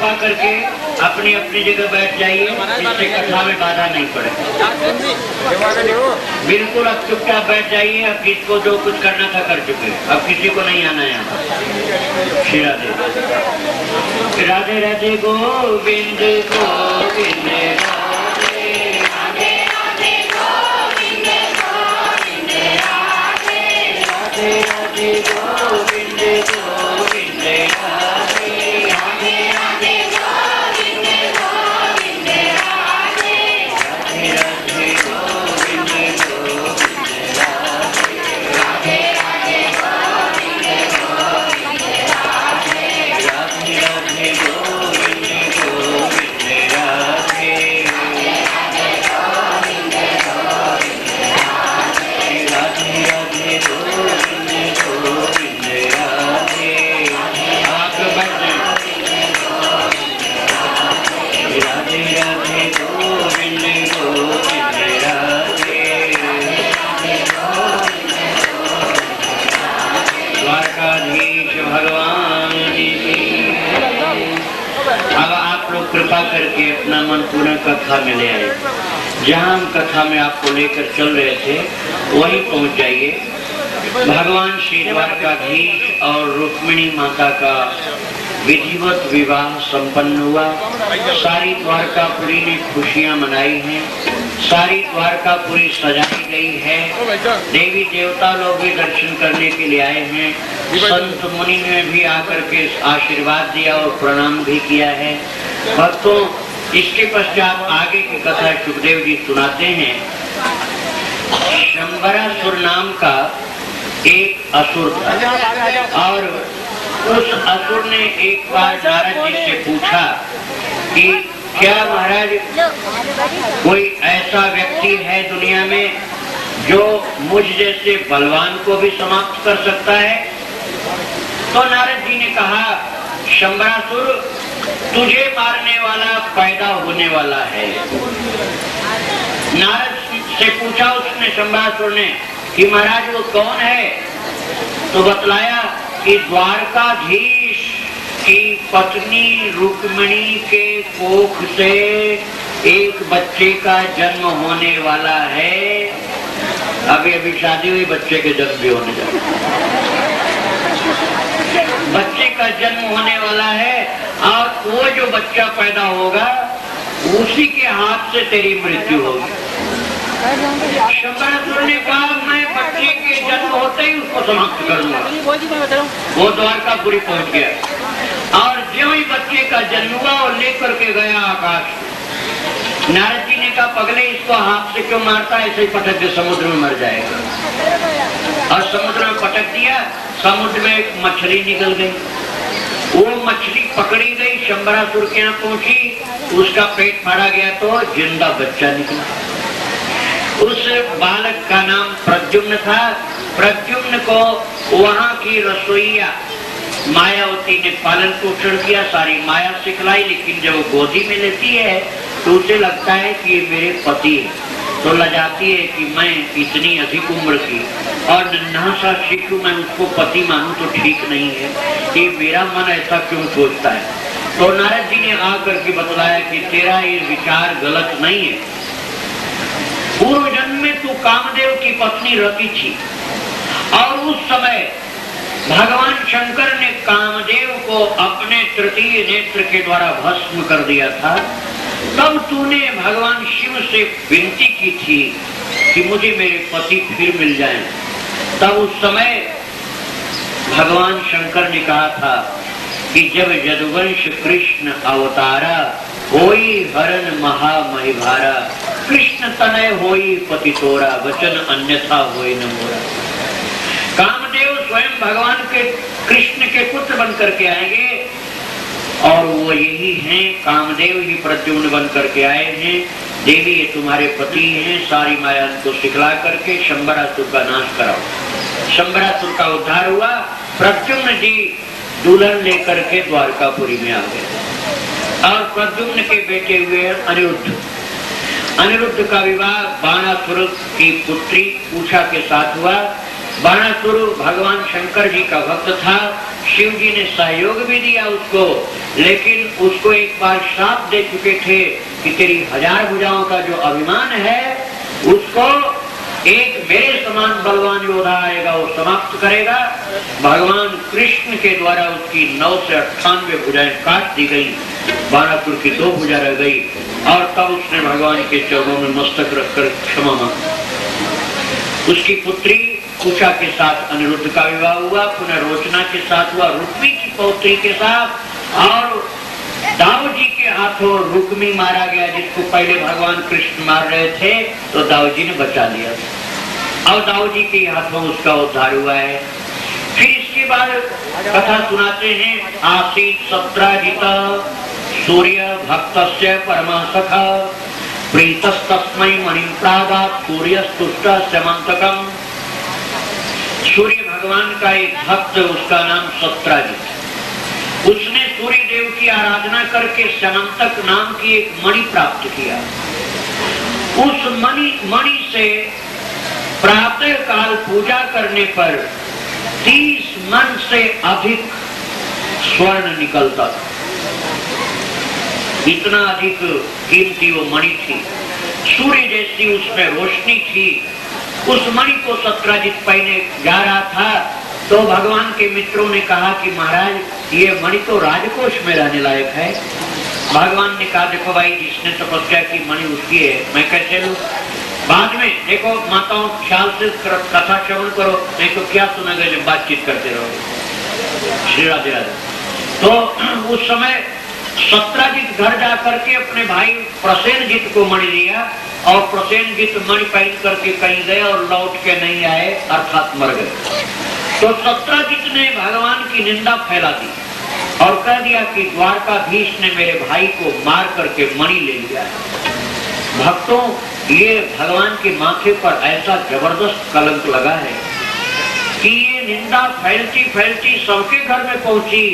कृपा करके अपनी अपनी जगह बैठ जाइए, इससे कथा में बाधा नहीं पड़े। बिल्कुल अब चुपचाप बैठ जाइए। अब किसको जो कुछ करना था कर चुके, अब किसी को नहीं आना यहाँ। श्री राधे राधे राधे गोविंद गोविंद कृपा करके अपना मन पुनः कथा में ले आए। जहाँ हम कथा में आपको लेकर चल रहे थे वहीं पहुँच जाइए। भगवान श्री द्वारकाधीश और रुक्मिणी माता का विधिवत विवाह संपन्न हुआ। सारी द्वारकापुरी ने खुशियां मनाई हैं, सारी द्वारकापुरी सजाई गई है। देवी देवता लोग भी दर्शन करने के लिए आए हैं। संत मुनि ने भी आकर के आशीर्वाद दिया और प्रणाम भी किया है। भक्तों, इसके पश्चात आगे की कथा सुखदेव जी सुनाते हैं। शंबरासुर नाम का एक असुर था और उस असुर ने एक बार नारद जी से पूछा कि क्या महाराज कोई ऐसा व्यक्ति है दुनिया में जो मुझ जैसे बलवान को भी समाप्त कर सकता है? तो नारद जी ने कहा, शंबरासुर, तुझे मारने वाला पैदा होने वाला है। नारद से पूछा उसने, शंबरासुर ने, कि महाराज वो कौन है? तो बतलाया कि द्वारकाधीश की पत्नी रुक्मिणी के कोख से एक बच्चे का जन्म होने वाला है। अभी अभी शादी हुई, बच्चे के जन्म भी होने जा रहे, बच्चे का जन्म होने वाला है और वो जो बच्चा पैदा होगा उसी के हाथ से तेरी मृत्यु होगी। शंबरासुर ने कहा, मैं बच्चे के जन्म होते ही उसको समाप्त करूंगा। वो द्वारकापुरी पहुंच गया और जो ही बच्चे का जन्म हुआ और लेकर के गया आकाश। नारद जी ने कहा, पगले, इसको हाथ से क्यों मारता है? ऐसे ही पटक के समुद्र में मर जाएगा। और समुद्र में पटक दिया। समुद्र में एक मछली निकल गई। वो मछली पकड़ी गई, शंबरासुर के यहाँ पहुंची, उसका पेट फाड़ा गया तो जिंदा बच्चा निकला। उस बालक का नाम प्रद्युम्न था। प्रद्युम्न को वहाँ की रसोईया मायावती ने पालन पोषण किया, सारी माया सिखलाई। लेकिन जब वो गोदी में लेती है तो उसे लगता है कि ये मेरे पति है, तो लजाती है कि मैं इतनी अधिक उम्र की और नन्हा सा शिशु मैं उसको पति मानूं तो ठीक नहीं है। ये मेरा मन ऐसा क्यों सोचता है? तो नारद जी ने आकर के बतलाया कि तेरा ये विचार गलत नहीं है। पूर्व जन्म में तू कामदेव की पत्नी रति थी और उस समय भगवान शंकर ने कामदेव को अपने तृतीय नेत्र के द्वारा भस्म कर दिया था। तब तूने भगवान शिव से विनती की थी कि मुझे मेरे पति फिर मिल जाएं। तब उस समय भगवान शंकर ने कहा था कि जब यदुवंश कृष्ण अवतारा, होई हरण महामहिभारा, कृष्ण तनय होई पति तोरा, वचन अन्यथा होई न मोरा। कामदेव स्वयं भगवान के कृष्ण के पुत्र बन करके आएंगे और वो यही हैं, कामदेव ही प्रद्युम्न बन करके आए हैं। देवी ये तुम्हारे पति हैं। सारी माया को सिखला करके शंबरासुर का नाश कराओ। शंबरासुर का उद्धार हुआ। प्रद्युम्न जी दुल्हन लेकर के द्वारकापुरी में आ गए और प्रद्युम्न के बेटे हुए अनिरुद्ध। अनिरुद्ध का विवाह बाणासुर की पुत्री उषा के साथ हुआ। बाणासुर भगवान शंकर जी का भक्त था, शिव जी ने सहयोग भी दिया उसको, लेकिन उसको एक बार श्राप दे चुके थे कि तेरी 1000 भुजाओं का जो अभिमान है उसको एक मेरे समान बलवान योद्धा आएगा वो समाप्त करेगा। भगवान कृष्ण के द्वारा उसकी 9 से 98 भुजाएं काट दी गई, बाणासुर की 2 भुजा रह गई और तब उसने भगवान के चरणों में मस्तक रखकर क्षमा मांगा। उसकी पुत्री कुशा के साथ अनिरुद्ध का विवाह हुआ, पुनः रोचना के साथ हुआ रुक्मी की पौत्री के साथ, और दाऊ जी के हाथों रुक्मी मारा गया, जिसको पहले भगवान कृष्ण मार रहे थे तो दाऊ जी ने बचा लिया और दाऊ जी के हाथों उसका उद्धार हुआ है। फिर इसके बाद कथा सुनाते हैं, आसीत सत्राजित सूर्य भक्तस्य परम सखा प्रीतस्तस्मै मणिं प्रागात् सूर्यस्तुष्ट स्यमंतकम्। सूर्य भगवान का एक भक्त, उसका नाम सत्राजित, उसने सूर्य देव की आराधना करके स्यमंतक नाम की एक मणि प्राप्त किया। उस मणि से प्रातः काल पूजा करने पर 30 मन से अधिक स्वर्ण निकलता था। इतना अधिक कीमती वो मणि थी, सूर्य जैसी उसमें रोशनी थी। उस मणि को सत्राजित पहने जा रहा था तो भगवान के मित्रों ने कहा कि महाराज ये मणि तो राजकोष में रहने लायक है। भगवान ने कहा देखो भाई, जिसने तपस्या की मणि उसकी है, मैं कैसे लूं? बाद में देखो माताओं, ख्याल से कथा श्रवण करो, नहीं तो क्या सुनोगे जब बातचीत करते रहोगे। श्री राधे राधे। तो उस समय सत्राजित घर जा करके अपने भाई प्रसेनजित को मणि दिया और प्रसेनजित मणि पहन करके कहीं गए और लौट के नहीं आए, अर्थात मर गए। तो सत्राजित ने भगवान की निंदा फैला दी और कह दिया कि द्वारकाधीश ने मेरे भाई को मार करके मणि ले लिया। भक्तों, ये भगवान के माथे पर ऐसा जबरदस्त कलंक लगा है कि ये निंदा फैलती फैलती सबके घर में पहुंची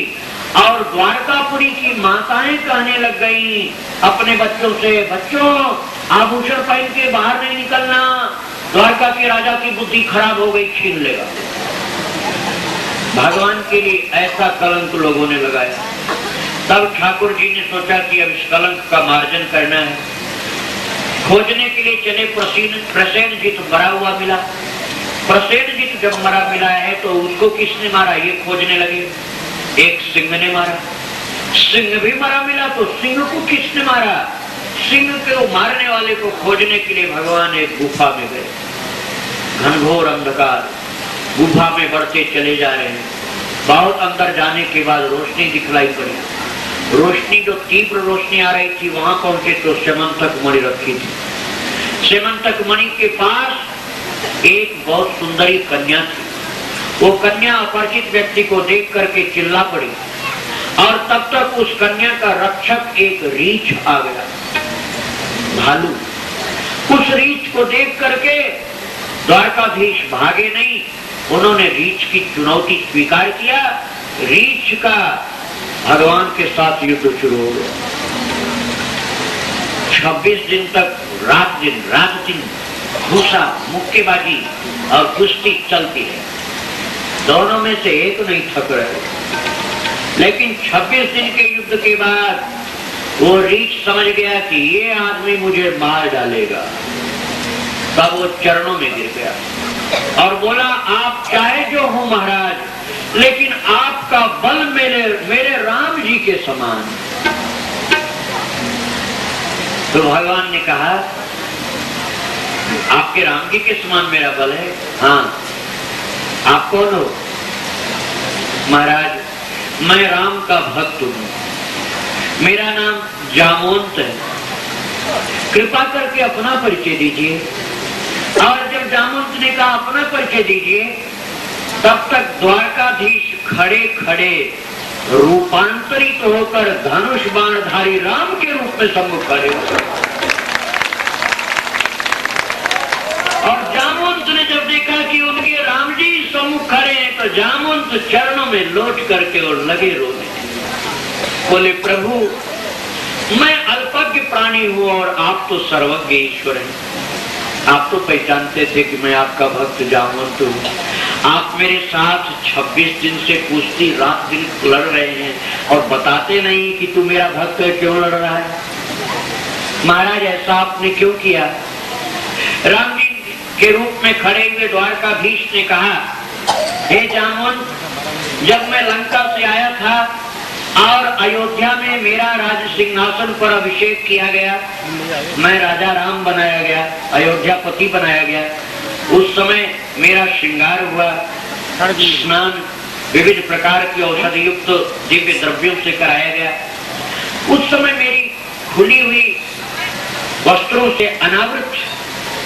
और द्वारकापुरी की माताएं कहने लग गईं अपने बच्चों से, बच्चों आभूषण पहन के बाहर नहीं निकलना, द्वारका के राजा की बुद्धि खराब हो गई, छीन लेगा। भगवान के लिए ऐसा कलंक लोगों ने लगाया। तब ठाकुर जी ने सोचा कि अब इस कलंक का मार्जन करना है। खोजने के लिए चले, प्रसेनजित मरा हुआ मिला। प्रसेनजित जब मरा मिला है तो उसको किसने मारा ये खोजने लगे। एक सिंह ने मारा, सिंह भी मरा मिला तो सिंह को किसने मारा। सिंह को मारने वाले को खोजने के लिए भगवान एक गुफा में गए। घनघोर अंधकार, गुफा में बढ़ते चले जा रहे हैं। बहुत अंदर जाने के बाद रोशनी दिखलाई पड़ी। रोशनी जो तीव्र रोशनी आ रही थी, वहां पहुंचे तो स्यमंतक मणि रखी थी। स्यमंतक मणि के पास एक बहुत सुंदरी कन्या थी। वो कन्या अपरिचित व्यक्ति को देख करके चिल्ला पड़ी और तब तक उस कन्या का रक्षक एक रीछ आ गया, भालू। उस रीछ को देख करके द्वारकाधीश भागे नहीं, उन्होंने रीछ की चुनौती स्वीकार किया। रीछ का भगवान के साथ युद्ध शुरू हो गया। 26 दिन तक रात दिन घूसा, मुक्केबाजी और कुश्ती चलती है। दोनों में से एक नहीं थक रहे। लेकिन 26 दिन के युद्ध के बाद वो रीछ समझ गया कि ये आदमी मुझे मार डालेगा। तब वो चरणों में गिर गया और बोला, आप चाहे जो हो महाराज, लेकिन आपका बल मेरे राम जी के समान। तो भगवान ने कहा, आपके राम जी के समान मेरा बल है? हाँ। आप कौन हो? महाराज, मैं राम का भक्त हूँ, मेरा नाम जामोंत है, कृपा करके अपना परिचय दीजिए। और जब जामोंत ने कहा अपना परिचय दीजिए, तब तक द्वारकाधीश खड़े खड़े रूपांतरित होकर धनुष बाणधारी राम के रूप में सम्मुख खड़े हो। और जामोंत ने जब देखा कि उनके राम जी सम्मुख खड़े हैं तो जामोंत चरणों में लौट करके और लगे रोने। बोले, प्रभु मैं अल्पज्ञ प्राणी हूँ और आप तो सर्वज्ञ ईश्वर हैं। आप तो पहचानते थे कि मैं आपका भक्त जामवंत हूँ। आप मेरे साथ 26 दिन से कुश्ती रात दिन लड़ रहे हैं और बताते नहीं कि तू मेरा भक्त है, क्यों लड़ रहा है? महाराज ऐसा आपने क्यों किया? राम जी के रूप में खड़े हुए द्वारकाधीश ने कहा, हे जामुन, जब मैं लंका से आया था और अयोध्या में मेरा राज सिंहासन पर अभिषेक किया गया, मैं राजा राम बनाया गया, अयोध्यापति बनाया गया, उस समय मेरा श्रृंगार हुआ, स्नान विविध प्रकार की औषधि युक्त दिव्य द्रव्यों से कराया गया। उस समय मेरी खुली हुई वस्त्रों से अनावृत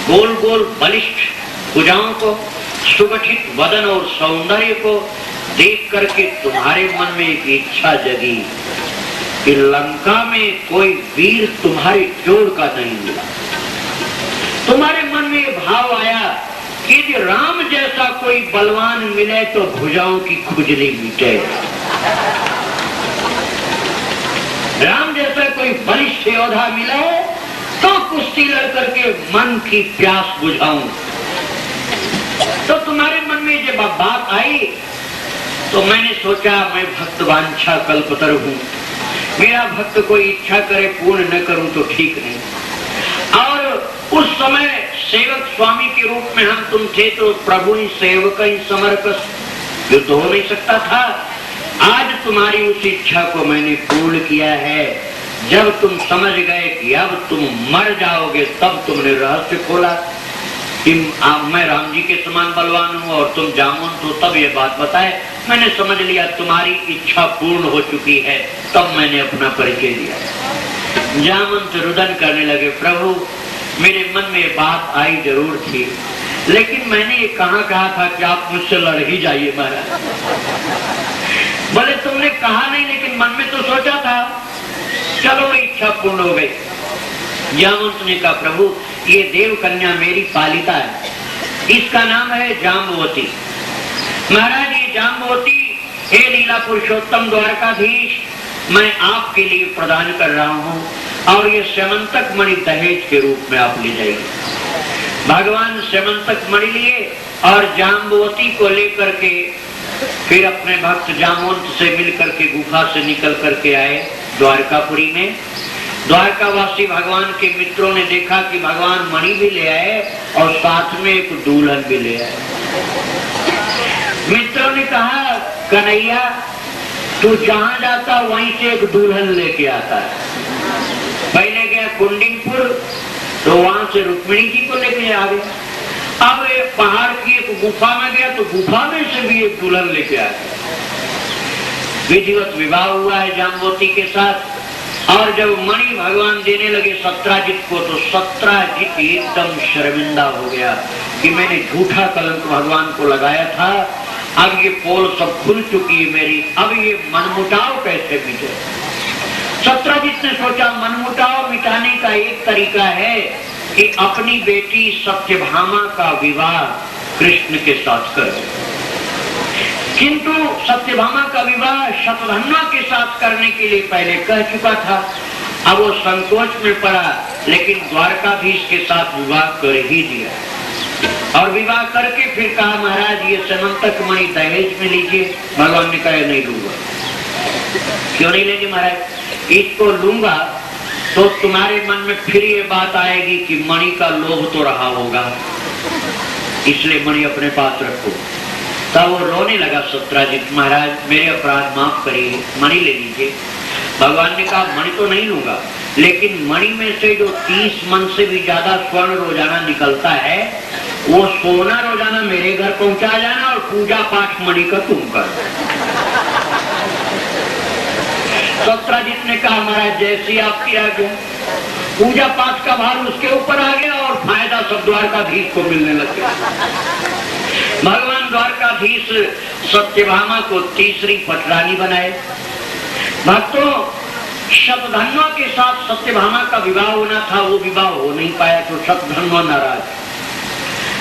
गोल गोल बलिष्ठ भुजाओं को, सुगठित वदन और सौंदर्य को देख करके तुम्हारे मन में एक इच्छा जगी कि लंका में कोई वीर तुम्हारे जोड़ का नहीं मिला। तुम्हारे मन में ये भाव आया कि यदि राम जैसा कोई बलवान मिले तो भुजाओं की खुजली मिटे, राम जैसा कोई बलिष्ठ योद्धा मिले तो कुश्ती लड़ करके मन की प्यास बुझाऊं। तो तुम्हारे मन में जब बात आई तो मैंने सोचा, मैं भक्त वांछा कल्पतर हूँ, मेरा भक्त कोई इच्छा करे पूर्ण न करूं तो ठीक नहीं। और उस समय सेवक स्वामी के रूप में हम तुम थे तो प्रभु ही सेवक ही समर्कस, युद्ध हो नहीं सकता था। आज तुम्हारी उस इच्छा को मैंने पूर्ण किया है। जब तुम समझ गए कि अब तुम मर जाओगे, तब तुमने रहस्य खोला कि मैं राम जी के समान बलवान हूँ और तुम जामुन, तो तब ये बात बताए। मैंने समझ लिया तुम्हारी इच्छा पूर्ण हो चुकी है, तब मैंने अपना परिचय दिया। जामुन तो रुदन करने लगे, प्रभु मेरे मन में बात आई जरूर थी, लेकिन मैंने ये कहा था कि आप मुझसे लड़ ही जाइए महाराज। बोले तुमने कहा नहीं, लेकिन मन में तो सोचा था, चलो इच्छा पूर्ण हो गई। जामुन ने कहा, प्रभु ये देव कन्या मेरी पालिता है, इसका नाम है जाम्बवती। महाराज ये जाम्बवती, हे लीला पुरुषोत्तम द्वारकाधीश, मैं आपके लिए प्रदान कर रहा हूँ और ये स्यमंतक मणि दहेज के रूप में आप ले जाइए। भगवान स्यमंतक मणि लिए और जाम्बवती को लेकर के फिर अपने भक्त जामवंत से मिल करके गुफा से निकल करके आए द्वारकापुरी में। द्वारकावासी भगवान के मित्रों ने देखा कि भगवान मणि भी ले आए और साथ में एक दुल्हन भी ले आए। मित्रों ने कहा, कन्हैया तू जहां जाता वहीं से एक दुल्हन लेके आता है। पहले गया कुंडिनपुर, तो वहां से रुक्मिणी जी को लेके आ गया। अब पहाड़ की एक गुफा में गया तो गुफा में से भी एक दुल्हन लेके आ गया। विधिवत विवाह हुआ है जाम्बवती के साथ। और जब मणि भगवान देने लगे सत्राजित को, तो सत्राजित एकदम शर्मिंदा हो गया कि मैंने झूठा कलंक भगवान को लगाया था। अब ये पोल सब खुल चुकी है मेरी, अब ये मनमुटाव कैसे मिटे। सत्राजित ने सोचा, मनमुटाव मिटाने का एक तरीका है कि अपनी बेटी सत्यभामा का विवाह कृष्ण के साथ कर। किंतु सत्यभामा का विवाह शतधन्वा के साथ करने के लिए पहले कह चुका था। अब वो संकोच में पड़ा, लेकिन द्वारकाधीश के साथ विवाह कर ही दिया। और विवाह करके फिर कहा, महाराज ये स्यमंतक मणि दहेज में लीजिए। भगवान ने कहा, नहीं लूंगा। क्यों नहीं लेंगे महाराज? इसको लूंगा तो तुम्हारे मन में फिर ये बात आएगी कि मणि का लोभ तो रहा होगा, इसलिए मणि अपने पास रखो। तब वो रोने लगा सत्राजित, महाराज मेरे अपराध माफ करिए, मणि ले लीजिए। भगवान ने कहा, मणि तो नहीं लूंगा, लेकिन मणि में से जो 30 मन से भी ज्यादा स्वर्ण रोजाना निकलता है, वो सोना रोजाना मेरे घर पहुंचा जाना और पूजा पाठ मणि का तुम कर। सत्राजित ने कहा, महाराज जैसी आपकी आज्ञा। पूजा पाठ का भार उसके ऊपर आ गया और फायदा सब द्वारकाधीश को मिलने लग गया। भगवान द्वारकाधीश सत्यभामा को तीसरी पटरानी बनाए। भक्तों, शतधन्वा के साथ सत्यभामा का विवाह होना था, वो विवाह हो नहीं पाया तो शतधन्वा नाराज।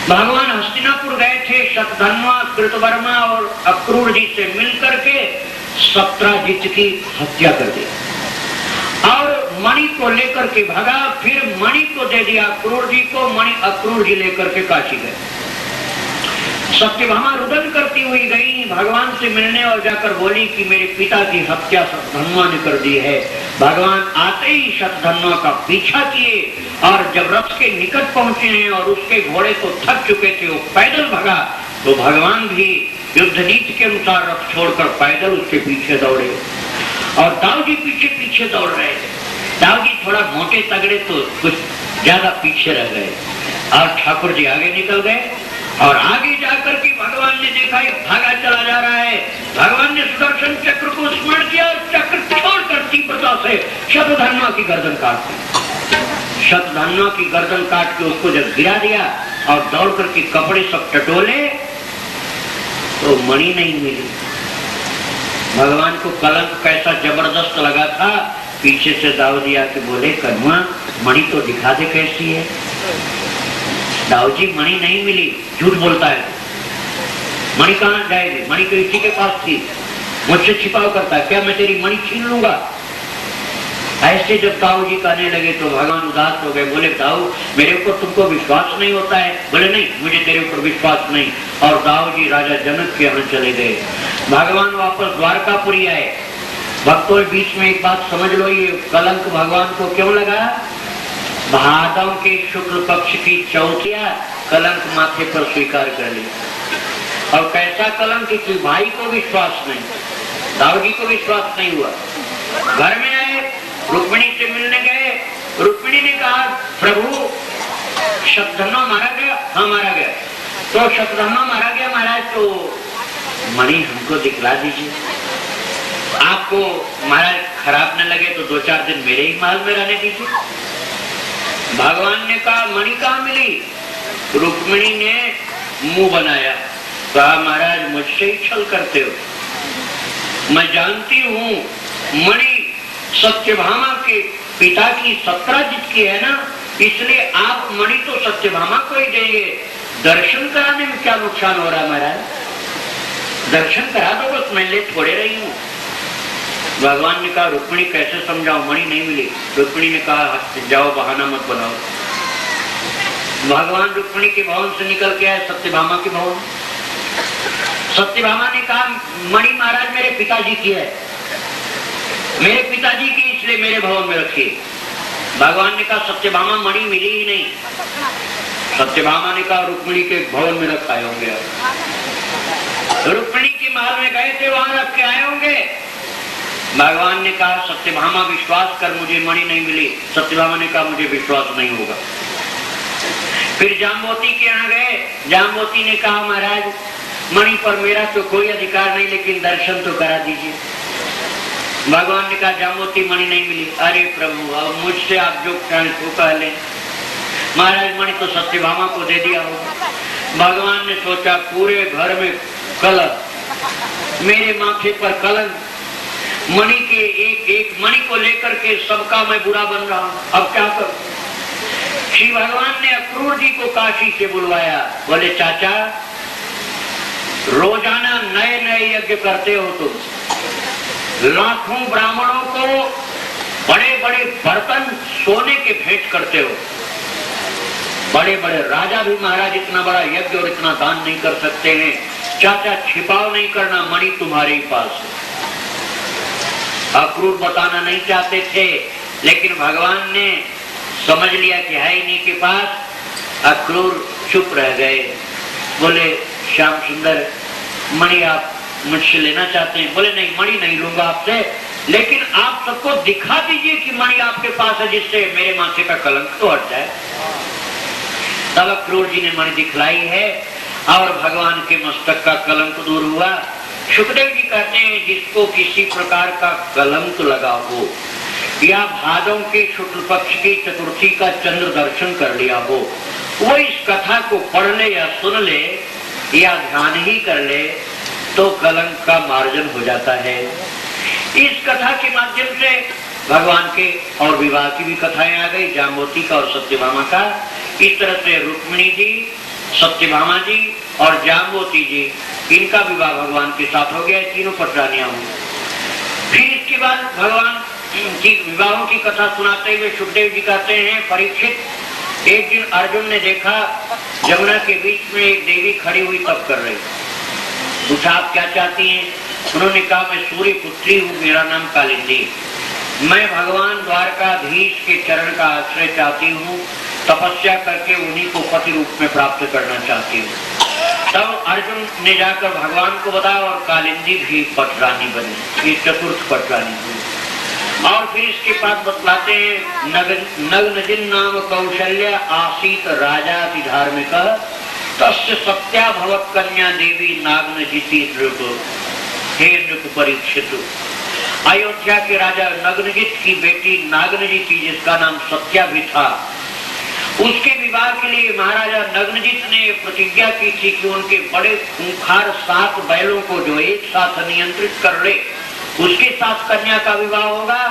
भगवान हस्तिनापुर गए थे, शतधन्वा कृतवर्मा और अक्रूर जी से मिलकर के सत्राजित की हत्या कर दी और मणि को लेकर के भगा। फिर मणि को दे दिया अक्रूर जी को, मणि अक्रूर जी लेकर के काशी गए। सत्यभामा रुदन करती हुई गई भगवान से मिलने और जाकर बोली कि मेरे पिता की हत्या शतधन्वा ने कर दी है। भगवान आते ही शतधन्वा का पीछा किए और जब रथ के निकट पहुंचे हैं और उसके घोड़े तो थक चुके थे, वो पैदल भगा, तो भगवान भी युद्ध नीति के अनुसार रथ छोड़कर पैदल उसके पीछे दौड़े और दाऊ जी पीछे पीछे दौड़ रहे थे। दाऊ जी थोड़ा मोटे तगड़े तो कुछ ज्यादा पीछे रह गए और ठाकुर जी आगे निकल गए और आगे जाकर के भगवान ने देखा ये भागा चला जा रहा है। भगवान ने सुदर्शन चक्र को स्मरण किया और चक्र छोड़कर तीव्रता से शतधन्वा की गर्दन काट दी। शतधन्वा की गर्दन काट के उसको जब गिरा दिया और दौड़ करके कपड़े सब टटोले तो मणि नहीं मिली। भगवान को कलंक कैसा जबरदस्त लगा था। पीछे से दाऊ जी आके बोले, कन्वा मणि तो दिखा दे कैसी है। दाऊ जी मणि नहीं मिली, झूठ बोलता है। मणि कहाँ जाएगी? मणि तो इसी के पास थी, मुझसे छिपाव करता है, क्या मैं तेरी मणि छीन लूंगा? ऐसे जब दाऊ जी कहने लगे तो भगवान उदास हो गए। बोले, दाऊ मेरे ऊपर तुमको विश्वास नहीं होता है? बोले, नहीं मुझे तेरे ऊपर विश्वास नहीं। और दाऊ जी राजा जनक के यहाँ चले गए। भगवान वापस द्वारकापुरी आए। भक्तों बीच में एक बात समझ लो, ये कलंक भगवान को क्यों लगा? भादव के शुक्ल पक्ष की चौथिया कलंक माथे पर स्वीकार कर ली। और कैसा कलंक कि भाई को विश्वास नहीं, दाऊ जी को विश्वास नहीं हुआ। घर में आए, रुक्मिणी से मिलने गए। रुक्मिणी ने कहा, प्रभु शतधन्वा मारा गया? हाँ मारा गया। तो शतधन्वा मारा गया महाराज, तो मणि हमको दिखला दीजिए। आपको महाराज खराब न लगे तो 2-4 दिन मेरे ही महल में रहने दीजिए। भगवान ने कहा, मणि कहाँ मिली? रुक्मिणी ने मुंह बनाया, कहा, महाराज मुझसे ही छल करते हो। मैं जानती हूँ मणि सत्यभामा के पिता की 17 जित की है ना, इसलिए आप मणि तो सत्यभामा को ही देंगे। दर्शन कराने में क्या नुकसान हो रहा है महाराज? दर्शन करा दो बस, मैं ले थोड़े रही हूँ। भगवान ने कहा, रुक्मिणी कैसे समझाओ, मणि नहीं मिली। रुक्मिणी ने कहा, जाओ बहाना मत बनाओ। भगवान रुक्मिणी के भवन से निकल के आए सत्यभामा के भवन। सत्यभामा ने कहा, मणि महाराज मेरे पिताजी की है, मेरे पिताजी की, इसलिए मेरे भवन में रखिए। भगवान ने कहा, सत्यभामा मणि मिली ही नहीं। सत्यभामा ने कहा, रुक्मिणी के भवन में रख आए होंगे। रुक्मिणी के महल में गए थे, वहां रख के आए होंगे। भगवान ने कहा, सत्यभामा विश्वास कर, मुझे मणि नहीं मिली। सत्यभामा ने कहा, मुझे विश्वास नहीं होगा। फिर जाम्बोती के यहाँ गए। जाम्बोती ने कहा, महाराज मणि पर मेरा तो कोई अधिकार नहीं, लेकिन दर्शन तो करा दीजिए। भगवान ने कहा, जाम्बोती मणि नहीं मिली। अरे प्रभु, अब मुझसे आप जो कह लें। महाराज मणि तो सत्यभामा को दे दिया होगा। भगवान ने सोचा, पूरे घर में कलंक, मेरे माथे पर कलंक, मणि के एक मणि को लेकर के सबका मैं बुरा बन रहा हूं, अब क्या करूं? श्री भगवान ने अक्रूर जी को काशी से बुलवाया। बोले, चाचा रोजाना नए नए यज्ञ करते हो तुम, लाखों ब्राह्मणों को बड़े बड़े बर्तन सोने के भेंट करते हो। बड़े बड़े राजा भी महाराज इतना बड़ा यज्ञ और इतना दान नहीं कर सकते हैं। चाचा छिपाव नहीं करना, मणि तुम्हारे ही पास है। अक्रूर बताना नहीं चाहते थे, लेकिन भगवान ने समझ लिया कि है इन्हीं के पास। अक्रूर चुप रह गए। बोले, श्याम सुंदर मणि आप मुझसे लेना चाहते हैं? बोले, नहीं मणि नहीं लूंगा आपसे, लेकिन आप सबको दिखा दीजिए कि मणि आपके पास है, जिससे मेरे माथे का कलंक तो हट जाए। तब अक्रूर जी ने मणि दिखलाई है और भगवान के मस्तक का कलंक दूर हुआ। सुखदेव जी कहते हैं, जिसको किसी प्रकार का कलंक लगा हो या भादों के शुक्ल पक्ष की चतुर्थी का चंद्र दर्शन कर लिया हो, वो इस कथा को पढ़ ले या सुन ले या ध्यान ही कर ले तो कलंक का मार्जन हो जाता है। इस कथा के माध्यम से भगवान के और विवाह की भी कथाएं आ गई, जाम्बोती का और सत्यभामा का। इस तरह से रुक्मिणी जी, सत्यभामा जी और जाम्बोती जी, इनका विवाह भगवान के साथ हो गया। तीनों पटरानियां हुई। फिर इसके बाद भगवान की विवाहों की कथा सुनाते हुए सुखदेव जी कहते हैं, परीक्षित एक दिन अर्जुन ने देखा जमुना के बीच में एक देवी खड़ी हुई तप कर रही। पूछा आप क्या चाहती हैं? उन्होंने कहा मैं सूर्य पुत्री हूँ, मेरा नाम कालिंदी। मैं भगवान द्वारकाधीश के चरण का आश्रय चाहती हूँ, तपस्या करके उन्हीं को पति रूप में प्राप्त करना चाहती हूँ। तब अर्जुन ने जाकर भगवान को बताया और कालिंदी भी पटरानी बनी, ये चतुर्थ पटरानी हुई। और फिर इसके बाद बतलाते हैं नग्नजिन नाम कौशल्य आसीत राजाति धार्मिक तस्य सत्या भवत कन्या देवी नाग्नजिति नृप। हे नृप परीक्षित, अयोध्या के राजा नग्नजित की बेटी नाग्नजिति जिसका नाम सत्या भी था, उसके विवाह के लिए महाराजा नग्नजित ने प्रतिज्ञा की थी कि उनके बड़े खूंखार 7 बैलों को जो एक साथ नियंत्रित कर ले उसके साथ कन्या का विवाह होगा।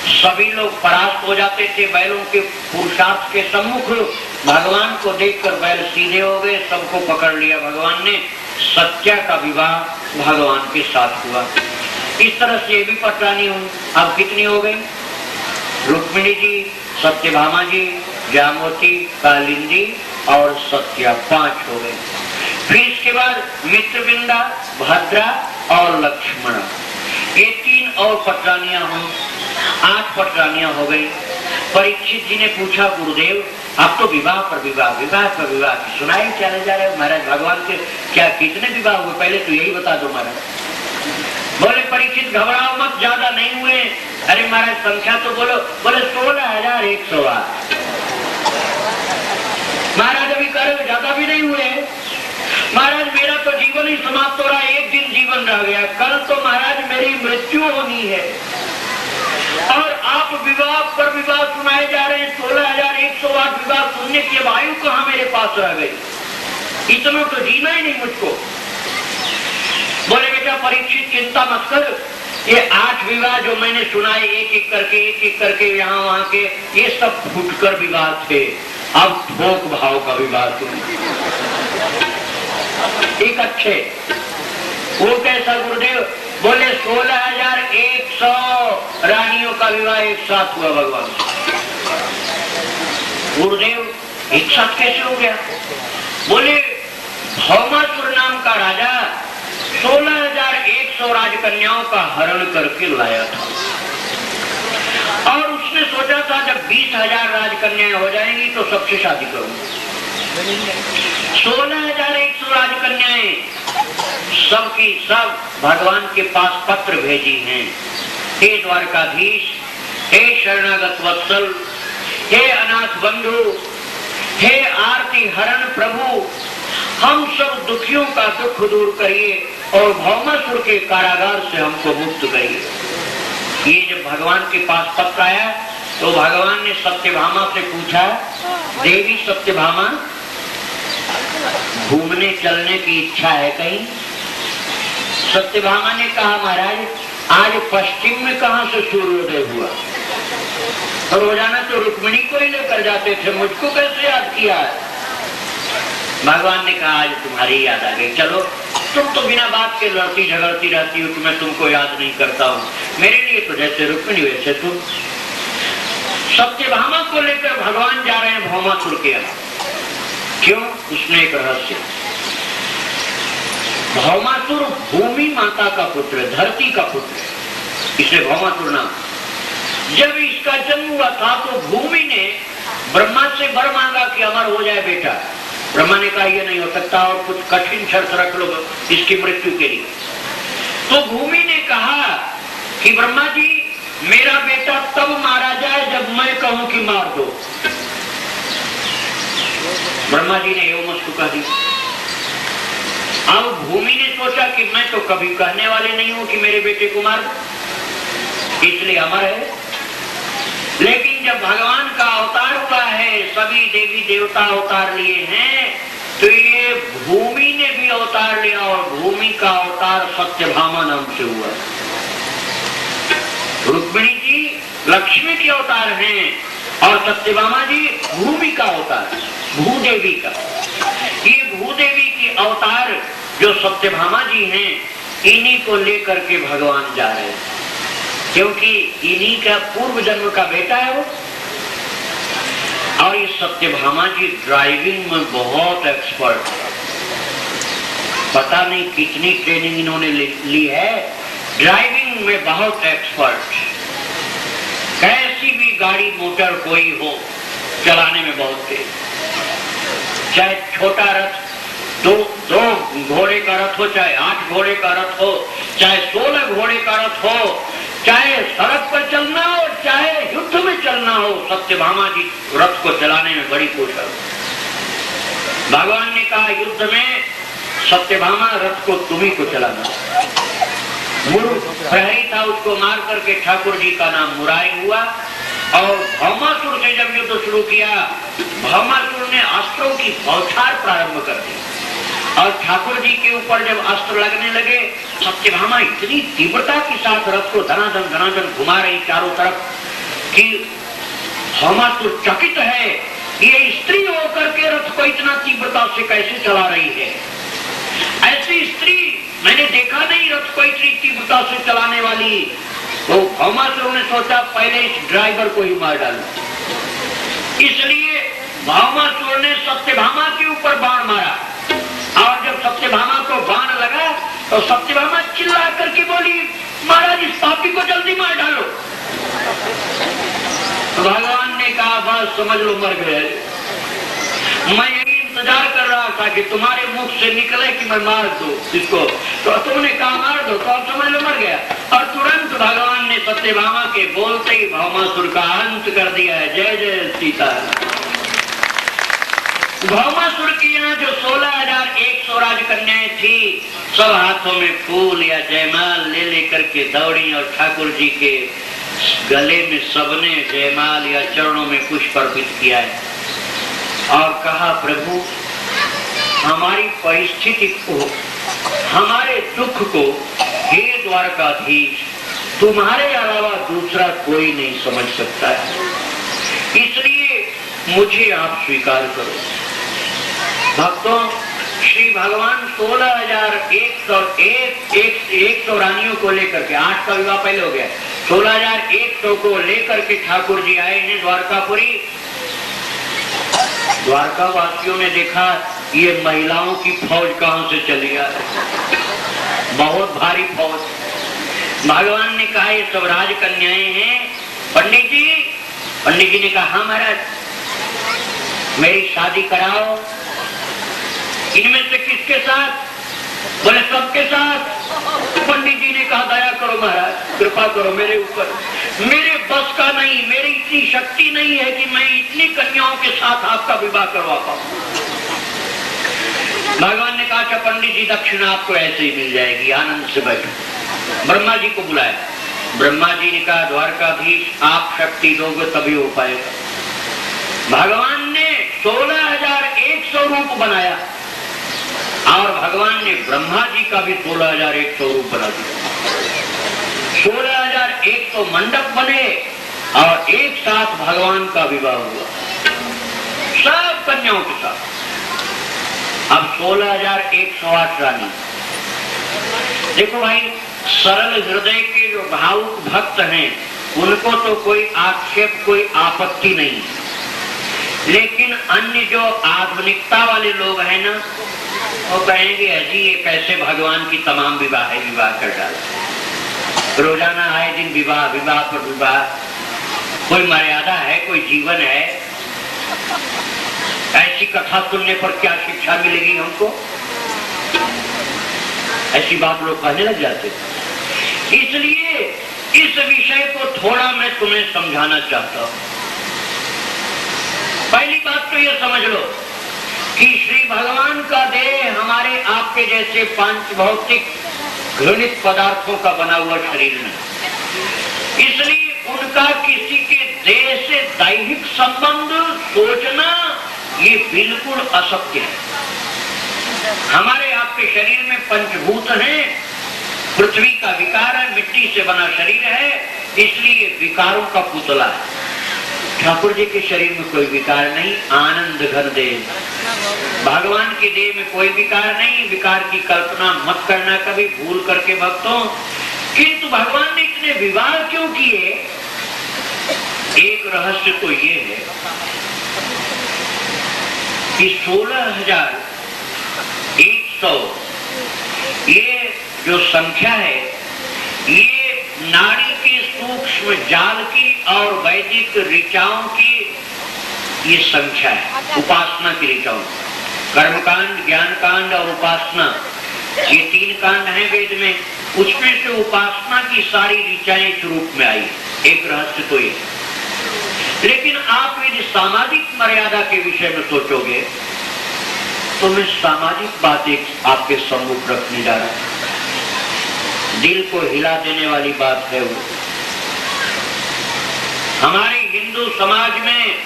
सभी लोग परास्त हो जाते थे बैलों के पुरुषार्थ के सम्मुख। भगवान को देखकर बैल सीधे हो गए, सबको पकड़ लिया भगवान ने। सत्या का विवाह भगवान के साथ हुआ। इस तरह से ये भी पटरानी हुई। अब कितनी हो गई? रुक्मिणी जी, सत्यभामा जी, जामवती, कालिंदी और सत्या, 5 हो गए। फिर इसके बाद मित्रविंदा, भद्रा और लक्ष्मण, ये 3 और पटरानियां हुई। 8 पटरानियां हो गई। परीक्षित जी ने पूछा गुरुदेव आप तो विवाह पर विवाह सुनाए चले जा रहे हो महाराज, भगवान के क्या कितने विवाह हुए पहले तो यही बता दो महाराज। बोले परीक्षित घबराओ मत, ज्यादा नहीं हुए। अरे महाराज संख्या तो बोलो। बोले 16,108। महाराज अभी कह ज्यादा भी नहीं हुए। महाराज मेरा तो जीवन ही समाप्त हो रहा है, एक दिन जीवन रह गया, कल तो महाराज मेरी मृत्यु होनी है और आप विवाह पर विवाह सुनाए जा रहे हैं। 16,108 विवाह सुनने की अब आयु कहाँ मेरे पास रह गई, इतना तो जीना ही नहीं मुझको। बोले बेटा परीक्षित चिंता मत कर, ये 8 विवाह जो मैंने सुनाए एक एक करके यहाँ वहाँ के, ये सब फुटकर विवाह थे। अब थोक भाव का विवाह सुन। एक अच्छे वो कैसा गुरुदेव? बोले 16,100 रानियों का विवाह एक साथ हुआ भगवान। गुरुदेव एक साथ कैसे हो गया? बोले भौमासुर नाम का राजा 16,100 राजकन्याओं का हरण करके लाया था और उसने सोचा था जब 20,000 राजकन्याएं हो जाएंगी तो सबसे शादी करूंगा। 16,100 राजकन्याएं सबकी सब भगवान के पास पत्र भेजी हैं। हे द्वारकाधीश, हे शरणागत वत्सल, हे अनाथ बंधु, हे आरती हरण प्रभु, हम सब दुखियों का दुख दूर करिए और भौमासुर के कारागार से हमको मुक्त करिए। ये जब भगवान के पास पत्र आया तो भगवान ने सत्यभामा से पूछा, देवी सत्यभामा घूमने चलने की इच्छा है कहीं? सत्यभामा ने कहा महाराज आज पश्चिम में कहां से सूर्योदय हुआ, और रोजाना तो रुक्मिणी को ही लेकर जाते थे, मुझको कैसे याद किया है? भगवान ने कहा आज तुम्हारी याद आ गई, चलो तुम तो बिना बात के लड़ती झगड़ती रहती हो कि मैं तुमको याद नहीं करता हूँ, मेरे लिए तो जैसे रुक्मिणी वैसे तुम। सत्यभामा को लेकर भगवान जा रहे हैं भौमासुर के यहाँ। क्यों? उसने एक रहस्य। भौमासुर भूमि माता का पुत्र, धरती का पुत्र, इसलिए भौमासुर नाम। जब इसका जन्म हुआ था तो भूमि ने ब्रह्मा से वर मांगा कि अमर हो जाए बेटा। ब्रह्मा ने कहा यह नहीं हो सकता और कुछ कठिन शर्त रख लो इसकी मृत्यु के लिए। तो भूमि ने कहा कि ब्रह्मा जी मेरा बेटा तब मारा जाए जब मैं कहूं कि मार दो। ब्रह्मा जी ने एवं मस्तु कह दी। अब भूमि ने सोचा कि मैं तो कभी कहने वाले नहीं हूं कि मेरे बेटे को मार दो, इसलिए अमर है। लेकिन जब भगवान का अवतार हुआ है, सभी देवी देवता अवतार लिए हैं, तो ये भूमि ने भी अवतार लिया और भूमि का अवतार सत्यभामा नाम से हुआ। रुक्मिणी जी लक्ष्मी के अवतार हैं और सत्यभामा जी भूमि का अवतार, भूदेवी का। ये भूदेवी की अवतार जो सत्यभामा जी हैं, इन्हीं को लेकर के भगवान जा रहे हैं, क्योंकि इन्हीं का पूर्व जन्म का बेटा है वो। और ये सत्यभामा जी ड्राइविंग में बहुत एक्सपर्ट है। पता नहीं कितनी ट्रेनिंग इन्होंने ली है, ड्राइविंग में बहुत एक्सपर्ट। कैसी भी गाड़ी मोटर कोई हो चलाने में बहुत तेज, चाहे छोटा रथ दो घोड़े का रथ हो, चाहे 8 घोड़े का रथ हो, चाहे 16 घोड़े का रथ हो, चाहे सड़क पर चलना हो, चाहे युद्ध में चलना हो, सत्यभामा जी रथ को चलाने में बड़ी कुशल। भगवान ने कहा युद्ध में सत्यभामा रथ को तुम्ही को चलाना। मुरु प्रहरी था, उसको मार करके ठाकुर जी का नाम मुरारी हुआ। और भौमासुर से जब युद्ध शुरू किया, भौमासुर ने अस्त्रों की बौछार प्रारंभ कर दी और ठाकुर जी के ऊपर जब अस्त्र लगने लगे, सत्यभामा इतनी तीव्रता के साथ रथ को धनाधन घुमा रही चारों तरफ कि भौमासुर चकित है, ये स्त्री होकर के रथ को इतना तीव्रता से कैसे चला रही है। ऐसी स्त्री मैंने देखा नहीं रथ को इतनी तीव्रता से चलाने वाली। तो भौमासुर ने सोचा पहले इस ड्राइवर को ही मार डालूं। इसलिए भौमासुर ने सत्यभामा के ऊपर बाण मारा और जब सत्यभामा को बाण लगा तो सत्यभामा चिल्ला करके बोली, महाराज इस पापी को जल्दी मार डालो। तो भगवान ने कहा बस समझ लो मर गए। मैं यही इंतजार कर रहा था कि तुम्हारे मुख से निकले कि मैं मार दूं इसको, तो तुमने कहा मार दो, तो अब समझ लो मर गया। और तुरंत भगवान ने सत्यभामा के बोलते ही भौमासुर का अंत कर दिया है। जय जय सीता। भौमासुर की यहाँ जो 16,100 राजकन्याएं थी, सब हाथों में फूल या जयमाल ले लेकर के दौड़ी और ठाकुर जी के गले में सबने जयमाल या चरणों में पुष्प अर्पित किया है और कहा प्रभु हमारी परिस्थिति को, हमारे दुख को हे द्वारकाधीश तुम्हारे अलावा दूसरा कोई नहीं समझ सकता है, इसलिए मुझे आप स्वीकार करो। भक्तों, श्री भगवान 16,100 रानियों को लेकर के, 8 का विवाह पहले हो गया, 16,100 को लेकर के ठाकुर जी आए हैं द्वारकापुरी। द्वारका वासियों ने देखा ये महिलाओं की फौज कहां से चली आ रही, बहुत भारी फौज। भगवान ने कहा ये सब राजकन्याएं हैं पंडित जी। पंडित जी ने कहा हाँ महाराज, मेरी शादी कराओ। इनमें से किसके साथ? बोले सबके साथ। पंडित जी ने कहा दया करो महाराज, कृपा करो मेरे ऊपर, मेरे बस का नहीं, मेरी इतनी शक्ति नहीं है कि मैं इतनी कन्याओं के साथ आपका विवाह करवा पाऊं। भगवान ने कहा अच्छा पंडित जी दक्षिणा आपको ऐसे ही मिल जाएगी, आनंद से बैठो। ब्रह्मा जी को बुलाया। ब्रह्मा जी ने कहा द्वारकाधीश आप शक्ति दोगे तभी हो पाएगा। भगवान ने 16,100 रूप बनाया और भगवान ने ब्रह्मा जी का भी 16,100 रूप बना दिया। 16,100 मंडप बने और एक साथ भगवान का विवाह हुआ सब कन्याओं के साथ। अब 16,108 रानी। देखो भाई, सरल हृदय के जो भावुक भक्त हैं उनको तो कोई आक्षेप, कोई आपत्ति नहीं, लेकिन अन्य जो आधुनिकता वाले लोग हैं ना, वो कहेंगे अजी ये कैसे भगवान की तमाम विवाह कर डाला, रोजाना आए दिन विवाह पर विवाह, कोई मर्यादा है, कोई जीवन है? ऐसी कथा सुनने पर क्या शिक्षा मिलेगी हमको? ऐसी बात लोग कहने लग जाते। इसलिए इस विषय को थोड़ा मैं तुम्हें समझाना चाहता हूं। पहली बात तो ये समझ लो कि श्री भगवान का देह हमारे आपके जैसे पांच भौतिक घृणित पदार्थों का बना हुआ शरीर में, इसलिए उनका किसी के देह से दैहिक संबंध सोचना ये बिल्कुल असत्य है। हमारे आपके शरीर में पंचभूत हैं, पृथ्वी का विकार है, मिट्टी से बना शरीर है, इसलिए विकारों का पुतला है। ठाकुर जी के शरीर में कोई विकार नहीं, आनंद घन देह। भगवान के देह में कोई विकार नहीं, विकार की कल्पना मत करना कभी भूल करके भक्तों। किंतु भगवान ने इतने विवाह क्यों किए? एक रहस्य तो ये है कि 16,100 ये जो संख्या है, ये नाड़ी की सूक्ष्म जाल की और वैदिक ऋचाओं की ये संख्या है, उपासना की ऋचाओं। कर्मकांड, ज्ञान कांड और उपासना, ये 3 कांड हैं वेद में। उसमें से उपासना की सारी ऋचाएं इस रूप में आई। एक रहस्य तो ये। लेकिन आप यदि सामाजिक मर्यादा के विषय में सोचोगे तो मैं सामाजिक बात एक आपके सम्मुख रखने जा रहा हूं। दिल को हिला देने वाली बात है वो। हमारे हिंदू समाज में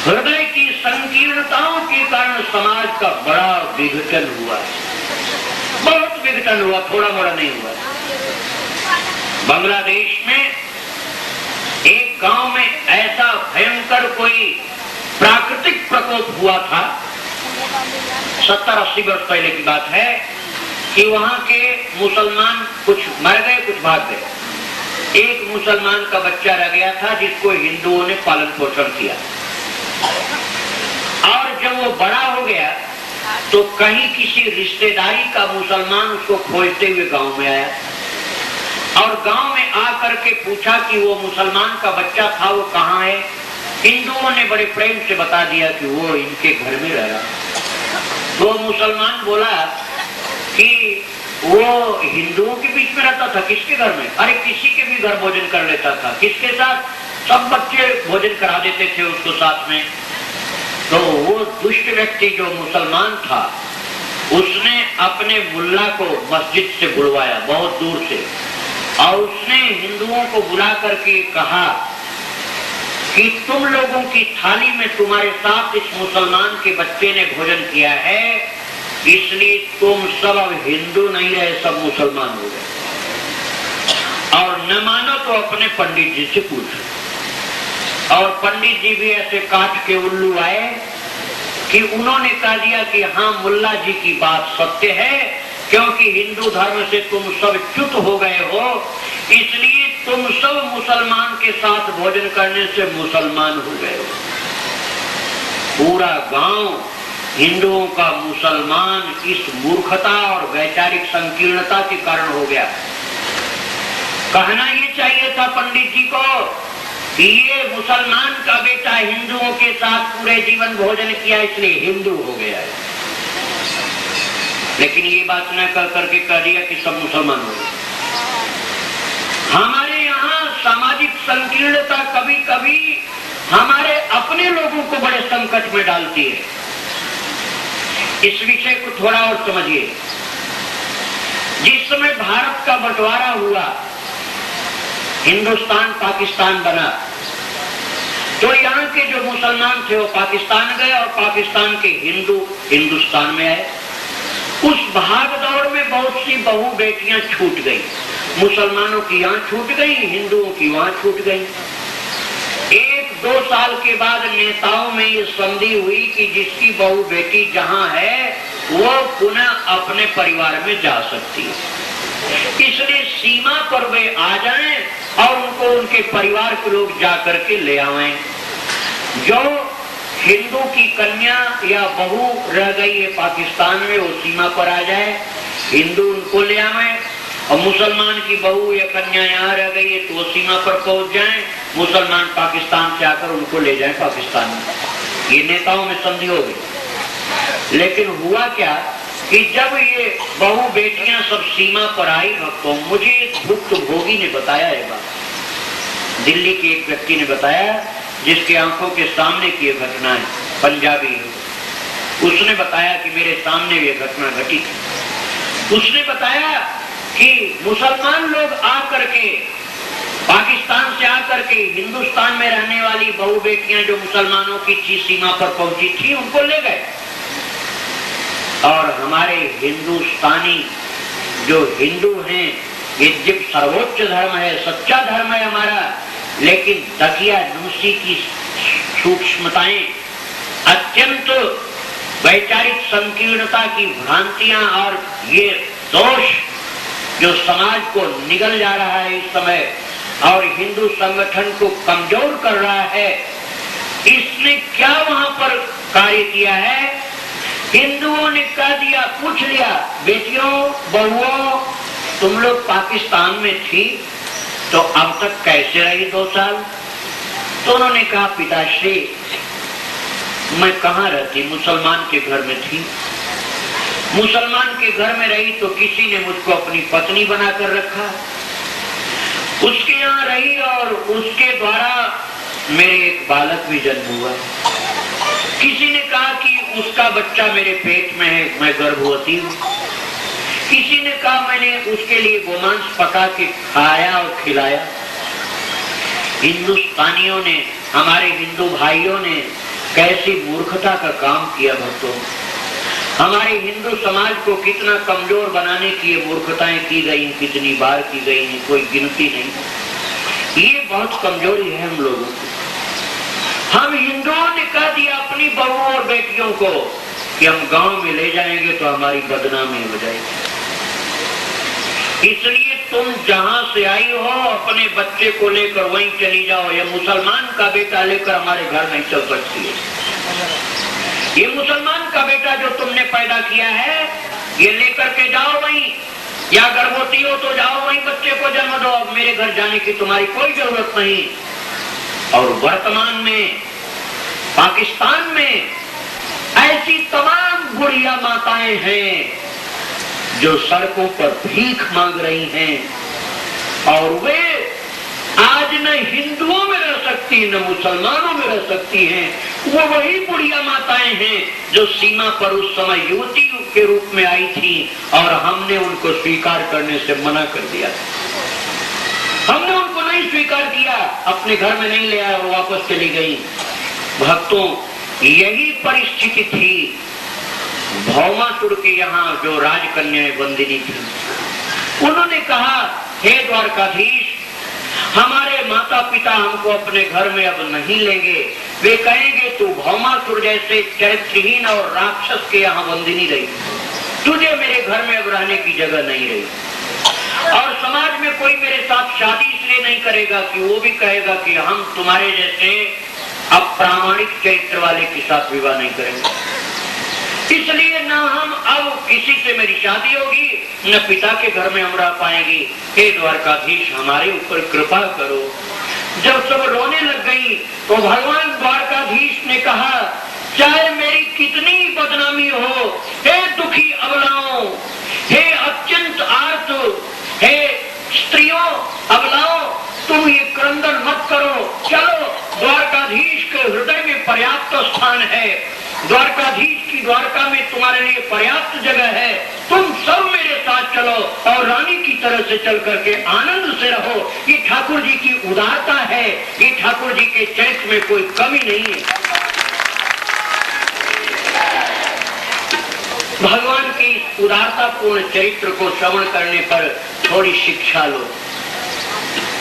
हृदय की संकीर्णताओं के कारण समाज का बड़ा विघटन हुआ है। बहुत विघटन हुआ, थोड़ा मोड़ा नहीं हुआ। बांग्लादेश में एक गांव में ऐसा भयंकर कोई प्राकृतिक प्रकोप हुआ था, 70-80 वर्ष पहले की बात है, कि वहां के मुसलमान कुछ मर गए, कुछ भाग गए। एक मुसलमान का बच्चा रह गया था जिसको हिंदुओं ने पालन पोषण किया, और जब वो बड़ा हो गया तो कहीं किसी रिश्तेदारी का मुसलमान उसको खोजते हुए गांव में आया, और गांव में आकर के पूछा कि वो मुसलमान का बच्चा था, वो कहाँ है। हिंदुओं ने बड़े प्रेम से बता दिया कि वो इनके घर में रह रहा। तो मुसलमान बोला कि वो हिंदुओं के बीच में रहता था। किसके घर में? अरे किसी के भी घर भोजन कर लेता था। किसके साथ? सब बच्चे भोजन करा देते थे उसको साथ में। तो वो दुष्ट व्यक्ति जो मुसलमान था, उसने अपने मुल्ला को मस्जिद से बुलवाया बहुत दूर से, और उसने हिंदुओं को बुला करके कहा कि तुम लोगों की थाली में तुम्हारे साथ इस मुसलमान के बच्चे ने भोजन किया है, इसलिए तुम सब अब हिंदू नहीं रहे, सब मुसलमान हो गए। और न मानो तो अपने पंडित जी से पूछो। और पंडित जी भी ऐसे काट के उल्लू आए कि उन्होंने कह दिया कि हाँ, मुल्ला जी की बात सत्य है, क्योंकि हिंदू धर्म से तुम सब च्युत हो गए हो, इसलिए तुम सब मुसलमान के साथ भोजन करने से मुसलमान हो गए हो। पूरा गांव हिंदुओं का मुसलमान इस मूर्खता और वैचारिक संकीर्णता के कारण हो गया। कहना ये चाहिए था पंडित जी को कि ये मुसलमान का बेटा हिंदुओं के साथ पूरे जीवन भोजन किया, इसलिए हिंदू हो गया है। लेकिन ये बात न कर करके कह दिया कि सब मुसलमान हो गए। हमारे यहाँ सामाजिक संकीर्णता कभी कभी हमारे अपने लोगों को बड़े संकट में डालती है। इस विषय को थोड़ा और समझिए। जिस समय भारत का बंटवारा हुआ, हिंदुस्तान पाकिस्तान बना, तो यहाँ के जो मुसलमान थे वो पाकिस्तान गए, और पाकिस्तान के हिंदू हिंदुस्तान में आए। उस भाग दौड़ में बहुत सी बहू बेटियां छूट गई। मुसलमानों की यहाँ छूट गई, हिंदुओं की वहां छूट गई। 1-2 साल के बाद नेताओं में ये संधि हुई कि जिसकी बहू बेटी जहां है वो पुनः अपने परिवार में जा सकती है, इसलिए सीमा पर वे आ जाएं और उनको उनके परिवार के लोग जाकर के ले आवें। जो हिंदू की कन्या या बहू रह गई है पाकिस्तान में, वो सीमा पर आ जाए, हिंदू उनको ले आवे, और मुसलमान की बहू या कन्या यहाँ रह गई है तो वो सीमा पर पहुंच जाए, मुसलमान पाकिस्तान से आकर उनको ले जाए पाकिस्तान में। ये नेताओं में संधि हो गई। लेकिन हुआ क्या कि जब ये बहू बेटियां सब सीमा पर आई भक्तों, मुझे एक भुक्त भोगी ने बताया है बात, दिल्ली के एक व्यक्ति ने बताया, जिसके आंखों के सामने की यह घटना है, पंजाबी है। उसने बताया कि मेरे सामने ये घटना घटी थी। उसने बताया कि मुसलमान लोग आकर के पाकिस्तान से आकर के हिंदुस्तान में रहने वाली बहू बेटियां जो मुसलमानों की थी सीमा पर पहुंची थी, उनको ले गए। और हमारे हिंदुस्तानी जो हिंदू हैं, ये जब सर्वोच्च धर्म है, सच्चा धर्म है हमारा, लेकिन दकियानूसी की सूक्ष्मताएं, अत्यंत वैचारिक संकीर्णता की भ्रांतियां और ये दोष जो समाज को निगल जा रहा है इस समय और हिंदू संगठन को कमजोर कर रहा है, इसने क्या वहां पर कार्य किया है? हिंदुओं ने कह दिया, पूछ लिया, बेटियों बहुओं तुम लोग पाकिस्तान में थी तो अब तक कैसे रही 2 साल? तो उन्होंने कहा, पिताश्री मैं कहाँ रहती, मुसलमान के घर में थी। मुसलमान के घर में रही तो किसी ने मुझको अपनी पत्नी बनाकर रखा, उसके यहाँ रही और उसके द्वारा मेरे एक बालक भी जन्म हुआ। किसी ने कहा कि उसका बच्चा मेरे पेट में है, मैं गर्भवती हूँ। किसी ने कहा मैंने उसके लिए गोमांस पका के खाया और खिलाया। हिंदुस्तानियों ने, हमारे हिंदू भाइयों ने कैसी मूर्खता का काम किया भक्तों। हमारे हिंदू समाज को कितना कमजोर बनाने की ये मूर्खताएं की गई, कितनी बार की गई है, कोई गिनती नहीं। ये बहुत कमजोरी है हम लोगों की। हम हिंदुओं ने कह दिया अपनी बहुओं और बेटियों को कि हम गांव में ले जाएंगे तो हमारी बदनामी हो जाएगी, इसलिए तुम जहां से आई हो अपने बच्चे को लेकर वहीं चली जाओ। ये मुसलमान का बेटा लेकर हमारे घर नहीं चल सकती है। ये मुसलमान का बेटा जो तुमने पैदा किया है ये लेकर के जाओ वहीं, या गर्भवती हो तो जाओ वहीं बच्चे को जन्म दो, अब मेरे घर जाने की तुम्हारी कोई जरूरत नहीं। और वर्तमान में पाकिस्तान में ऐसी तमाम बुढ़िया माताएं हैं जो सड़कों पर भीख मांग रही हैं और वे आज न हिंदुओं में रह सकती न मुसलमानों में रह सकती हैं। वो वही बुढ़िया माताएं हैं जो सीमा पर उस समय युवती के रूप में आई थी और हमने उनको स्वीकार करने से मना कर दिया। हमने उनको नहीं स्वीकार किया, अपने घर में नहीं ले आया और वापस चली गई। भक्तों, यही परिस्थिति थी भौमासुर के यहाँ जो राजकन्याएं बंदिनी थी। उन्होंने कहा, हे द्वारकाधीश, हमारे माता पिता हमको अपने घर में अब नहीं लेंगे। वे कहेंगे तू भौमासुर जैसे चरित्रहीन और राक्षस के यहाँ बंदिनी रही, तुझे मेरे घर में अब रहने की जगह नहीं रही। और समाज में कोई मेरे साथ शादी इसलिए नहीं करेगा कि वो भी कहेगा कि हम तुम्हारे जैसे अप्रामाणिक चरित्र वाले के साथ विवाह नहीं करेंगे, इसलिए न हम अब किसी से मेरी शादी होगी न पिता के घर में हम रह पाएंगे। हे द्वारकाधीश, हमारे ऊपर कृपा करो। जब सब रोने लग गई तो भगवान द्वारकाधीश ने कहा, चाहे मेरी कितनी बदनामी हो, हे दुखी अबलाओं, हे अत्यंत आर्त, हे स्त्रियों अबलाओं, तुम ये क्रंदन मत करो। चलो, द्वारकाधीश के हृदय में पर्याप्त स्थान है, द्वारकाधीश की द्वारका में तुम्हारे लिए पर्याप्त जगह है। तुम सब मेरे साथ चलो और रानी की तरह से चल करके आनंद से रहो। ये ठाकुर जी की उदारता है, ये ठाकुर जी के चरित्र में कोई कमी नहीं है। भगवान के इस उदारतापूर्ण चरित्र को श्रवण करने पर थोड़ी शिक्षा लो।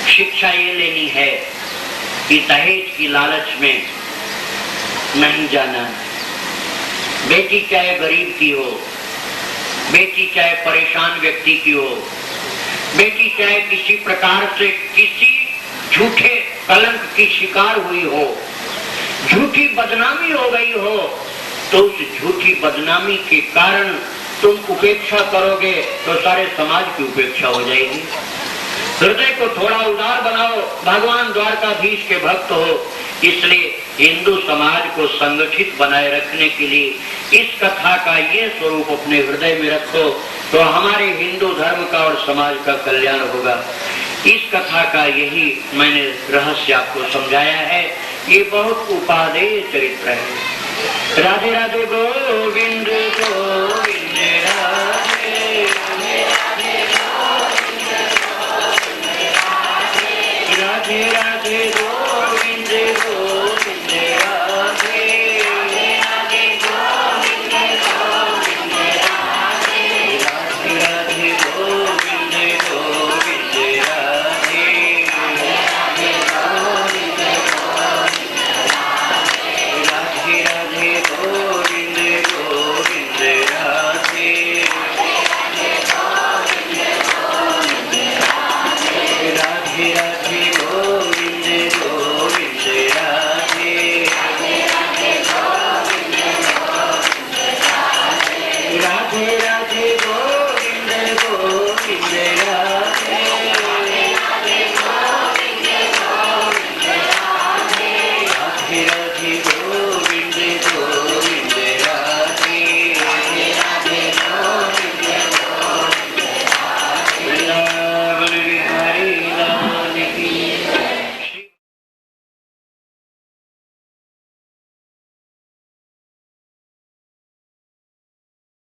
शिक्षा ये लेनी है कि दहेज की लालच में नहीं जाना। बेटी चाहे गरीब की हो, बेटी चाहे परेशान व्यक्ति की हो, बेटी चाहे किसी प्रकार से किसी झूठे कलंक की शिकार हुई हो, झूठी बदनामी हो गई हो, तो उस झूठी बदनामी के कारण तुम उपेक्षा करोगे तो सारे समाज की उपेक्षा हो जाएगी। हृदय को थोड़ा उदार बनाओ, भगवान द्वारकाधीश के भक्त हो। इसलिए हिंदू समाज को संगठित बनाए रखने के लिए इस कथा का ये स्वरूप अपने हृदय में रखो तो हमारे हिंदू धर्म का और समाज का कल्याण होगा। इस कथा का यही मैंने रहस्य आपको समझाया है। ये बहुत उपादेय चरित्र है। राधे राधे गोविंद।